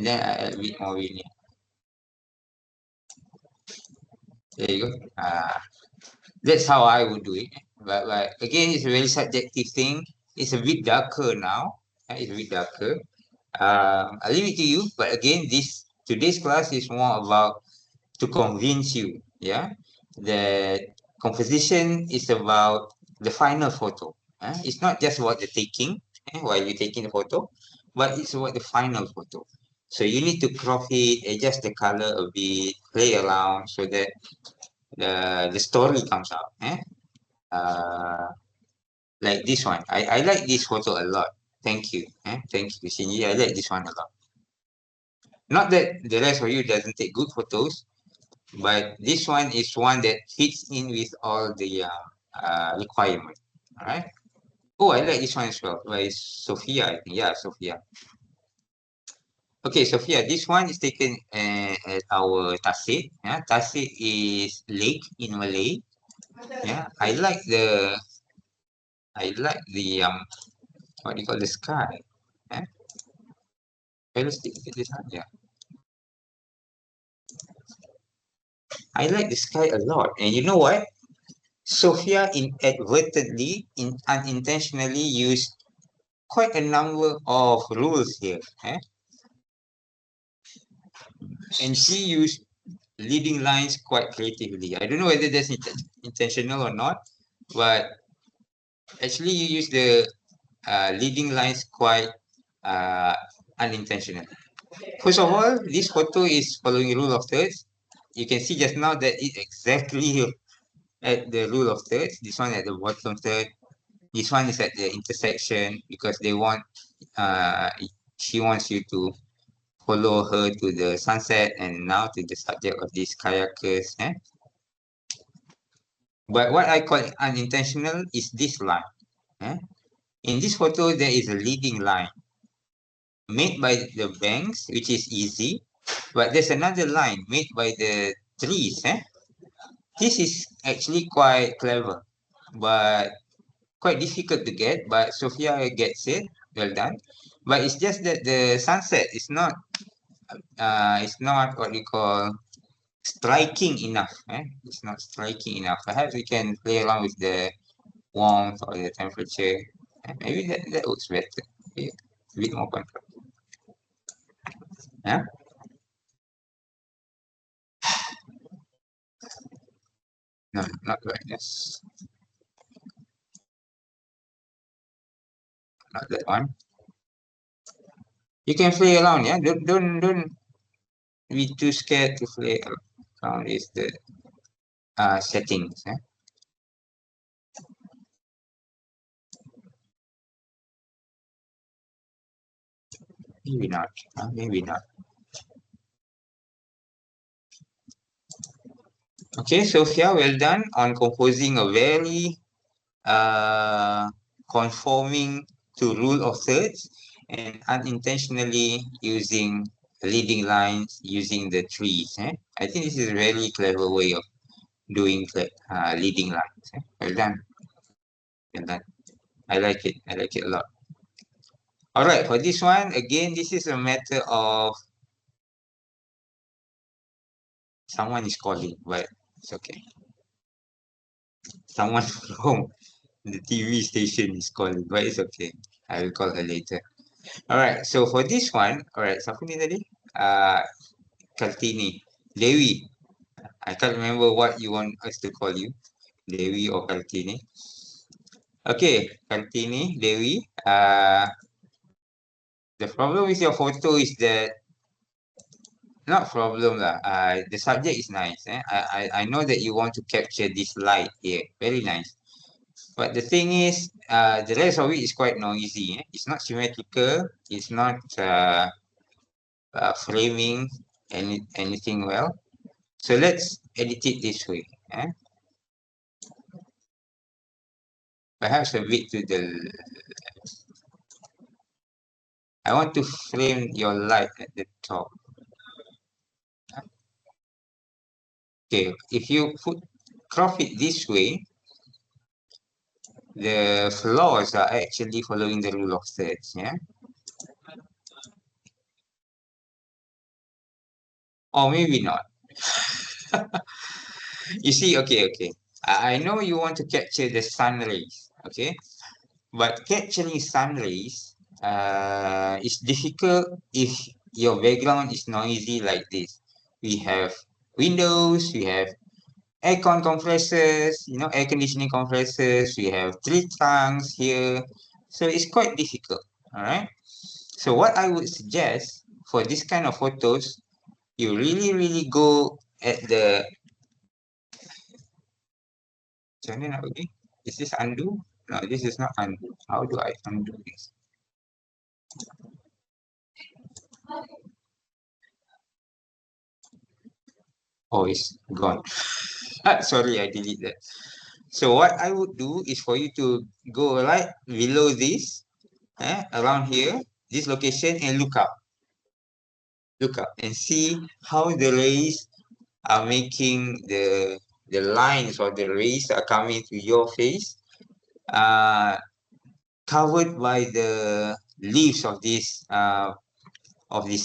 then I add a bit more vignette. There you go. That's how I would do it. But again, it's a very subjective thing. It's a bit darker now. It's a bit darker. I leave it to you. But again, this today's class is more about to convince you, yeah, that composition is about the final photo. It's not just about the taking while you're taking the photo, but it's about the final photo. So you need to crop it, adjust the color a bit, play around so that the story comes out. Uh, like this one. I like this photo a lot. Thank you. Thank you, Shinji. I like this one a lot. Not that the rest of you doesn't take good photos, but this one is one that fits in with all the requirement. All right. Oh, I like this one as well. By Sophia, I think. Yeah, Sophia. Okay, Sophia. This one is taken at our Tasik. Yeah, Tasik is lake in Malay. Yeah, I like the what do you call the sky. Yeah, let's take this one. Yeah, I like the sky a lot. And you know what? Sophia inadvertently, unintentionally used quite a number of rules here. And she used leading lines quite creatively. I don't know whether that's intentional or not, but actually you use the leading lines quite uh, unintentional. First of all, this photo is following rule of thirds. You can see just now that it's exactly at the rule of thirds. This one at the bottom third. This one is at the intersection because they want uh, she wants you to follow her to the sunset and now to the subject of these kayakers. But what I call unintentional is this line. In this photo, there is a leading line made by the banks, which is easy, but there's another line made by the trees. This is actually quite clever, but quite difficult to get. But Sophia gets it. Well done. But it's just that the sunset is not what you call striking enough. It's not striking enough. Perhaps we can play around with the warmth or the temperature. Maybe that works better. Yeah. A bit more contrast. Yeah. No, not brightness. not that one. You can play around, yeah. Don't be too scared to play around with the settings. Yeah? Maybe not. Maybe not. Okay, Sophia, well done on composing a very conforming to rule of thirds and unintentionally using leading lines using the trees. I think this is a very clever way of doing leading lines. Well done. Well done. I like it. I like it a lot. All right, for this one, again, this is a matter of someone is calling, but it's okay. Someone from the TV station is calling, but it's okay. I will call her later. All right, so for this one, all right, siapa ni tadi? Kartini. Dewi. I can't remember what you want us to call you. Dewi or Kartini. Okay, Kartini, Dewi. The problem with your photo is that not problem lah. The subject is nice. I know that you want to capture this light here. Very nice. But the thing is, the rest of it is quite noisy. It's not symmetrical. It's not framing anything well. So let's edit it this way. Perhaps a bit to the. I want to frame your light at the top. Okay, if you crop it this way, the flaws are actually following the rule of thirds. Yeah. Or maybe not. You see, okay. I know you want to capture the sun rays, okay? But capturing sun rays is difficult if your background is noisy like this. We have windows, we have aircon compressors, air conditioning compressors, we have tree trunks here. So it's quite difficult, all right? So what I would suggest for this kind of photos, you really go at the macam mana nak pergi? Is this undo? No, this is not undo. How do I undo this? Oh, it's gone. Sorry, I delete that. So what I would do is for you to go right below this, around here, this location, and look up. Look up and see how the rays are making the lines or the rays that are coming to your face covered by the leaves of this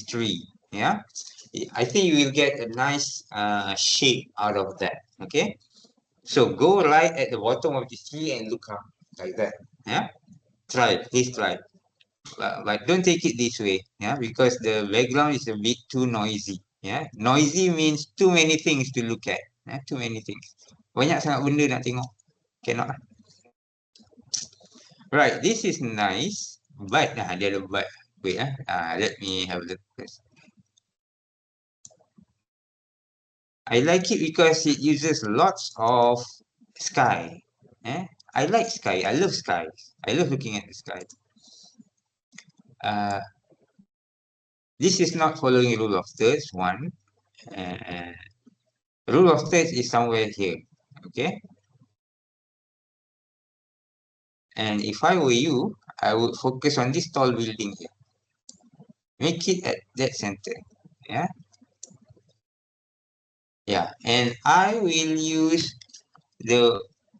tree. Yeah, I think you will get a nice shape out of that. Okay, so go right at the bottom of the tree and look up like that. Yeah, please try. But don't take it this way. Yeah, because the background is a bit too noisy. Yeah, noisy means too many things to look at. Yeah, too many things. Banyak sangat benda nak tengok. Cannot. Right, this is nice, but dia ada but. Wait, let me have a look first. I like it because it uses lots of sky. I like sky. I love skies. I love looking at the sky. Uh, this is not following rule of thirds. One. Uh, rule of thirds is somewhere here. Okay. And if I were you, I would focus on this tall building here. Make it at that center. Yeah. Yeah. And I will use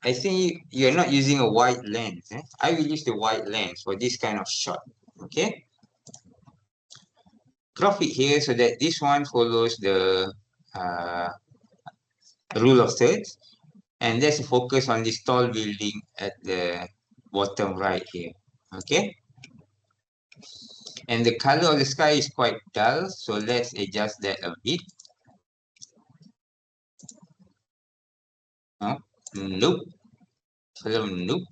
I think you're not using a wide lens. I will use the wide lens for this kind of shot. Okay. Crop it here so that this one follows the uh, rule of thirds. And let's focus on this tall building at the bottom right here. Okay. And the color of the sky is quite dull. So let's adjust that a bit. No, nope. Nope.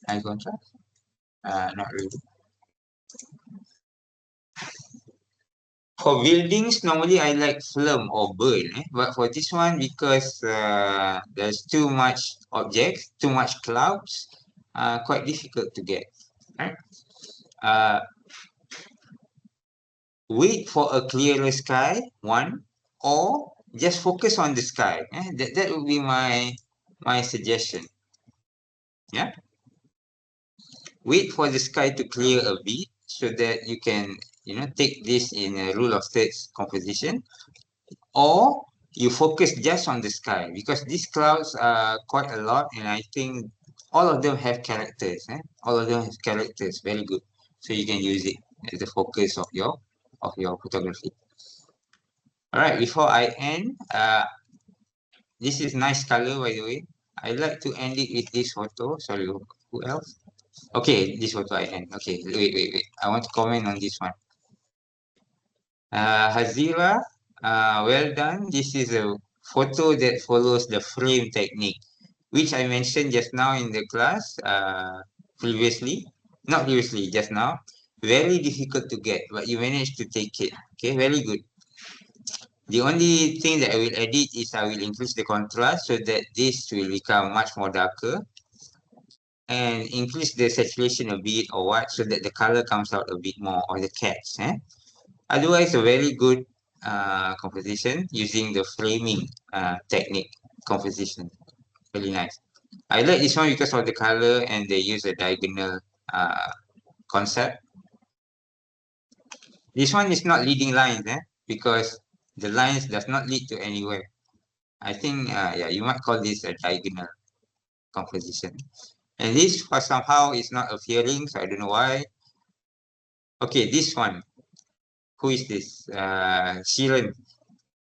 High contrast? Not really. For buildings, normally I like film or burn, but for this one, because there's too much objects, too much clouds, quite difficult to get. Right? Uh, Wait for a clearer sky, one, or just focus on the sky. That would be my suggestion. Yeah, wait for the sky to clear a bit so that you can take this in a rule of thirds composition, or you focus just on the sky because these clouds are quite a lot, and I think all of them have characters. All of them have characters. Very good. So you can use it as the focus of your photography. All right. Before I end, this is nice color, by the way. I like to end it with this photo. Sorry, who else? Okay, this photo I end. Okay, wait. I want to comment on this one. Hazira, well done. This is a photo that follows the frame technique, which I mentioned just now in the class, previously. Not previously, just now. Very difficult to get, but you managed to take it. Okay, very good. The only thing that I will edit is I will increase the contrast so that this will become much more darker, and increase the saturation a bit or what, so that the color comes out a bit more, or the cats. Otherwise, a very good composition using the framing technique composition. Really nice. I like this one because of the color, and they use a diagonal uh, concept. This one is not leading lines, because the lines does not lead to anywhere. I think, yeah, you might call this a diagonal composition. And this for somehow is not appearing, so I don't know why. Okay, this one. Who is this? Shiren.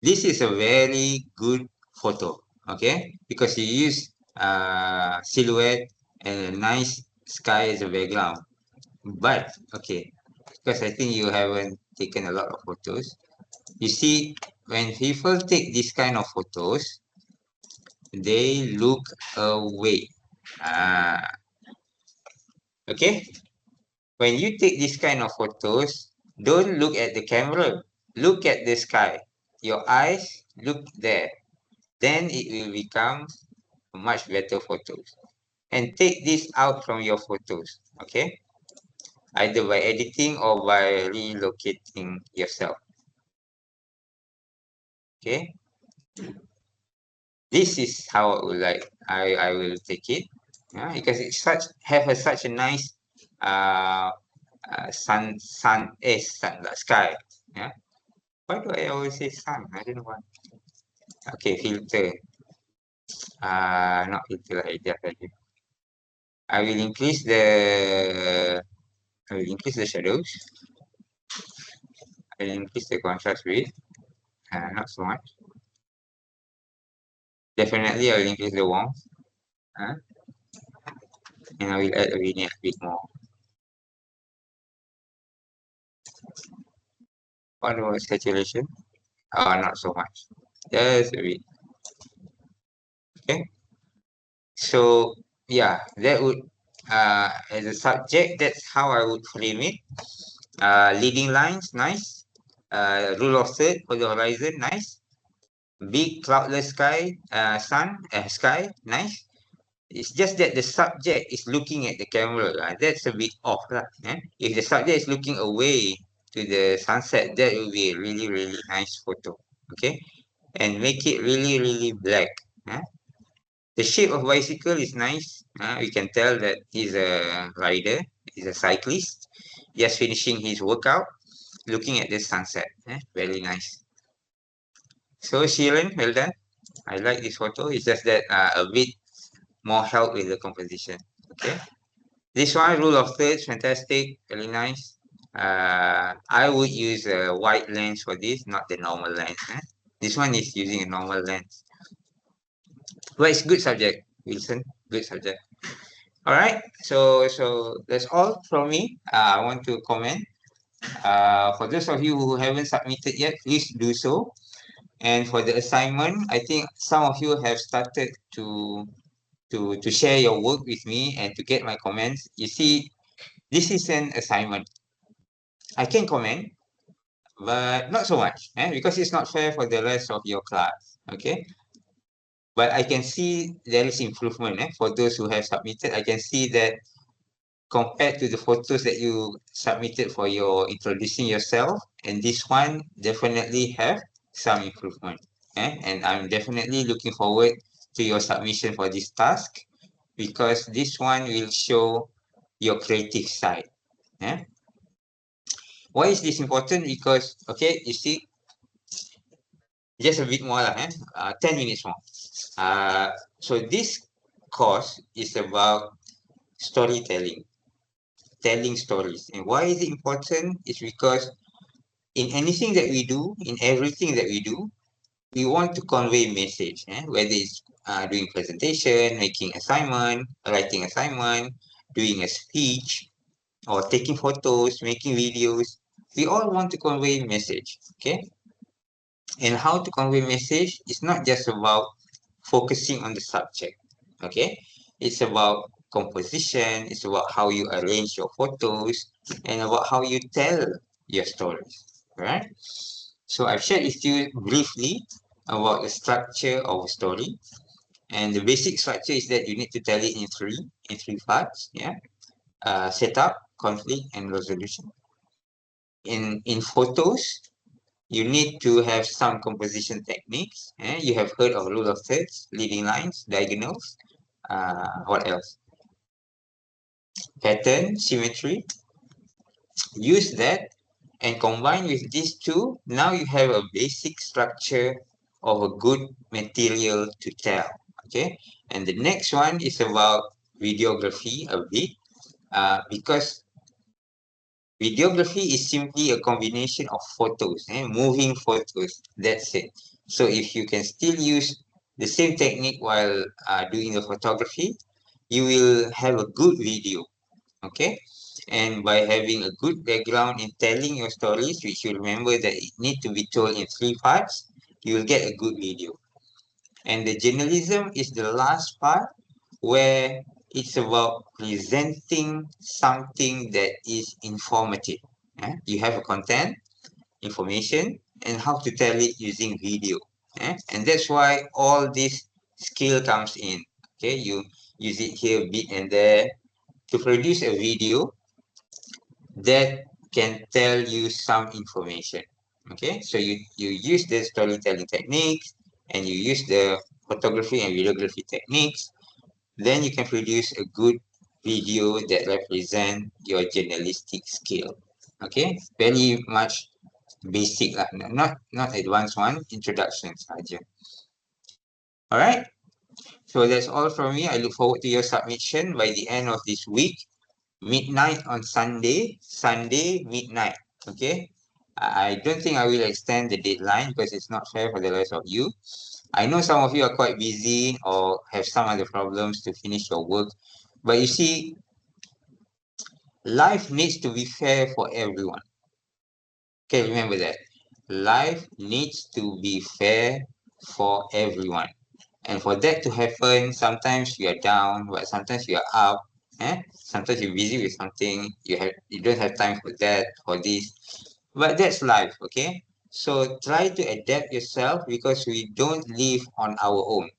This is a very good photo, okay? Because you use silhouette and a nice sky as a background. But, okay, because I think you haven't taken a lot of photos. You see, when people take this kind of photos, they look away. Ah, okay? When you take this kind of photos, don't look at the camera. Look at the sky. Your eyes look there. Then it will become much better photos. And take this out from your photos, okay? Either by editing or by relocating yourself, okay? This is how I would like, I will take it, yeah, because it's such a nice uh, sun, sky, yeah. Why do I always say sun? I don't know why. Okay, filter. Not filter, I just I will increase the shadows. I will increase the contrast rate. Not so much. Definitely, I will increase the warmth. Uh, and I will add a vignette a bit more. What about saturation? Not so much. Just a bit. Okay. So yeah, that would as a subject, that's how I would frame it. Leading lines, nice. Rule of third for the horizon, nice. Big cloudless sky, sky, nice. It's just that the subject is looking at the camera. That's a bit off. If the subject is looking away to the sunset, that will be a really, really nice photo. Okay. And make it really, really black. huh? The shape of bicycle is nice. We can tell that he's a rider, he's a cyclist, just finishing his workout, looking at the sunset. Very nice. So, Sheeran, well done. I like this photo. It's just that a bit more help with the composition. Okay. This one, rule of thirds, fantastic, very nice. I would use a wide lens for this, not the normal lens. This one is using a normal lens. But it's good subject, Wilson. Good subject. All right. So that's all from me. I want to comment. For those of you who haven't submitted yet, please do so. And for the assignment, I think some of you have started to to share your work with me and to get my comments. You see, this is an assignment. I can comment, but not so much, because it's not fair for the rest of your class. Okay, but I can see there is improvement. For those who have submitted, I can see that compared to the photos that you submitted for your introducing yourself, and this one definitely have some improvement. And I'm definitely looking forward to your submission for this task, because this one will show your creative side. eh? Why is this important? Because, okay, you see, just a bit more lah, 10 minutes more. So this course is about storytelling, telling stories. And why is it important? It's because in anything that we do, in everything that we do, we want to convey message, whether it's doing presentation, making assignment, writing assignment, doing a speech, or taking photos, making videos. We all want to convey message, okay? And how to convey message is not just about focusing on the subject, okay? It's about composition, it's about how you arrange your photos, and about how you tell your stories, right? So I've shared with you briefly about the structure of a story. And the basic structure is that you need to tell it in three parts, setup, conflict, and resolution. In photos, you need to have some composition techniques. You have heard of rule of thirds, leading lines, diagonals. What else? Pattern, symmetry. Use that and combine with these two. Now you have a basic structure of a good material to tell. Okay. And the next one is about videography a bit, because videography is simply a combination of photos, moving photos. That's it. So if you can still use the same technique while doing the photography, you will have a good video. Okay. And by having a good background in telling your stories, which you remember that it need to be told in three parts, you will get a good video. And the journalism is the last part, where it's about presenting something that is informative. You have a content, information, and how to tell it using video. And that's why all this skill comes in. Okay, you use it here a bit and there to produce a video that can tell you some information. Okay, so you use the storytelling techniques and you use the photography and videography techniques, then you can produce a good video that represent your journalistic skill. Okay, very much basic lah, not advanced one, introduction saja. All right, so that's all from me. I look forward to your submission by the end of this week, midnight on Sunday midnight. Okay, I don't think I will extend the deadline because it's not fair for the rest of you. I know some of you are quite busy or have some other problems to finish your work, but you see, life needs to be fair for everyone. Okay, remember that. Life needs to be fair for everyone. And for that to happen, sometimes you are down, but sometimes you are up. Sometimes you're busy with something, you don't have time for that, for this. But that's life, okay? So try to adapt yourself, because we don't live on our own.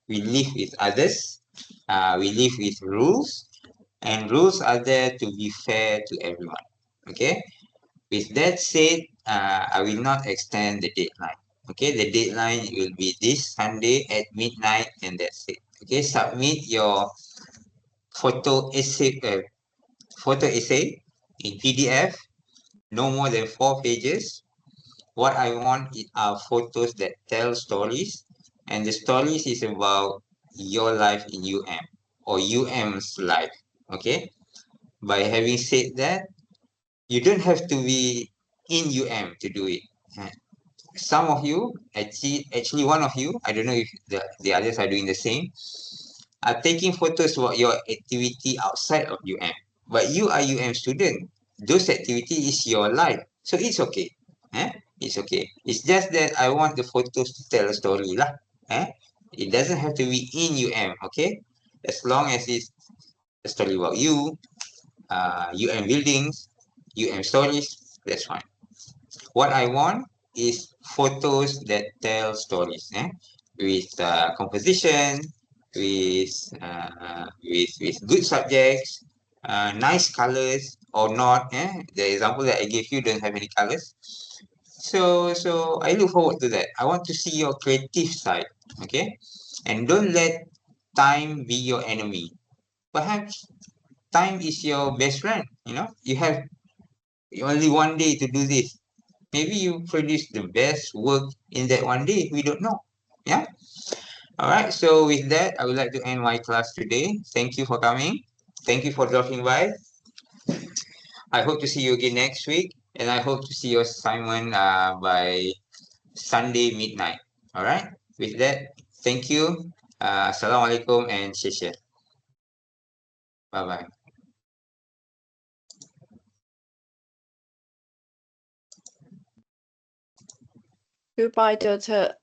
We live with others. We live with rules, and rules are there to be fair to everyone. Okay. With that said, I will not extend the deadline. Okay, the deadline will be this Sunday at midnight, and that's it. Okay, submit your photo essay, photo essay in PDF, no more than 4 pages. What I want are photos that tell stories, and the stories is about your life in UM or UM's life. Okay, by having said that, you don't have to be in UM to do it. Some of you, actually one of you, I don't know if the others are doing the same, are taking photos about your activity outside of UM. But you are UM student. Those activity is your life. So it's okay. It's okay. It's just that I want the photos to tell a story lah. It doesn't have to be in UM, okay? As long as it's a story about you, UM buildings, UM stories, that's fine. What I want is photos that tell stories, with composition, with good subjects, nice colors or not. The example that I gave you don't have any colors. So I look forward to that. I want to see your creative side, okay? And don't let time be your enemy. Perhaps time is your best friend. You have only one day to do this. Maybe you produce the best work in that one day. We don't know. Yeah. All right. So with that, I would like to end my class today. Thank you for coming. Thank you for dropping by. I hope to see you again next week, and I hope to see your assignment by Sunday midnight. All right. With that, thank you. Assalamualaikum and share. Bye bye. Goodbye, Dr.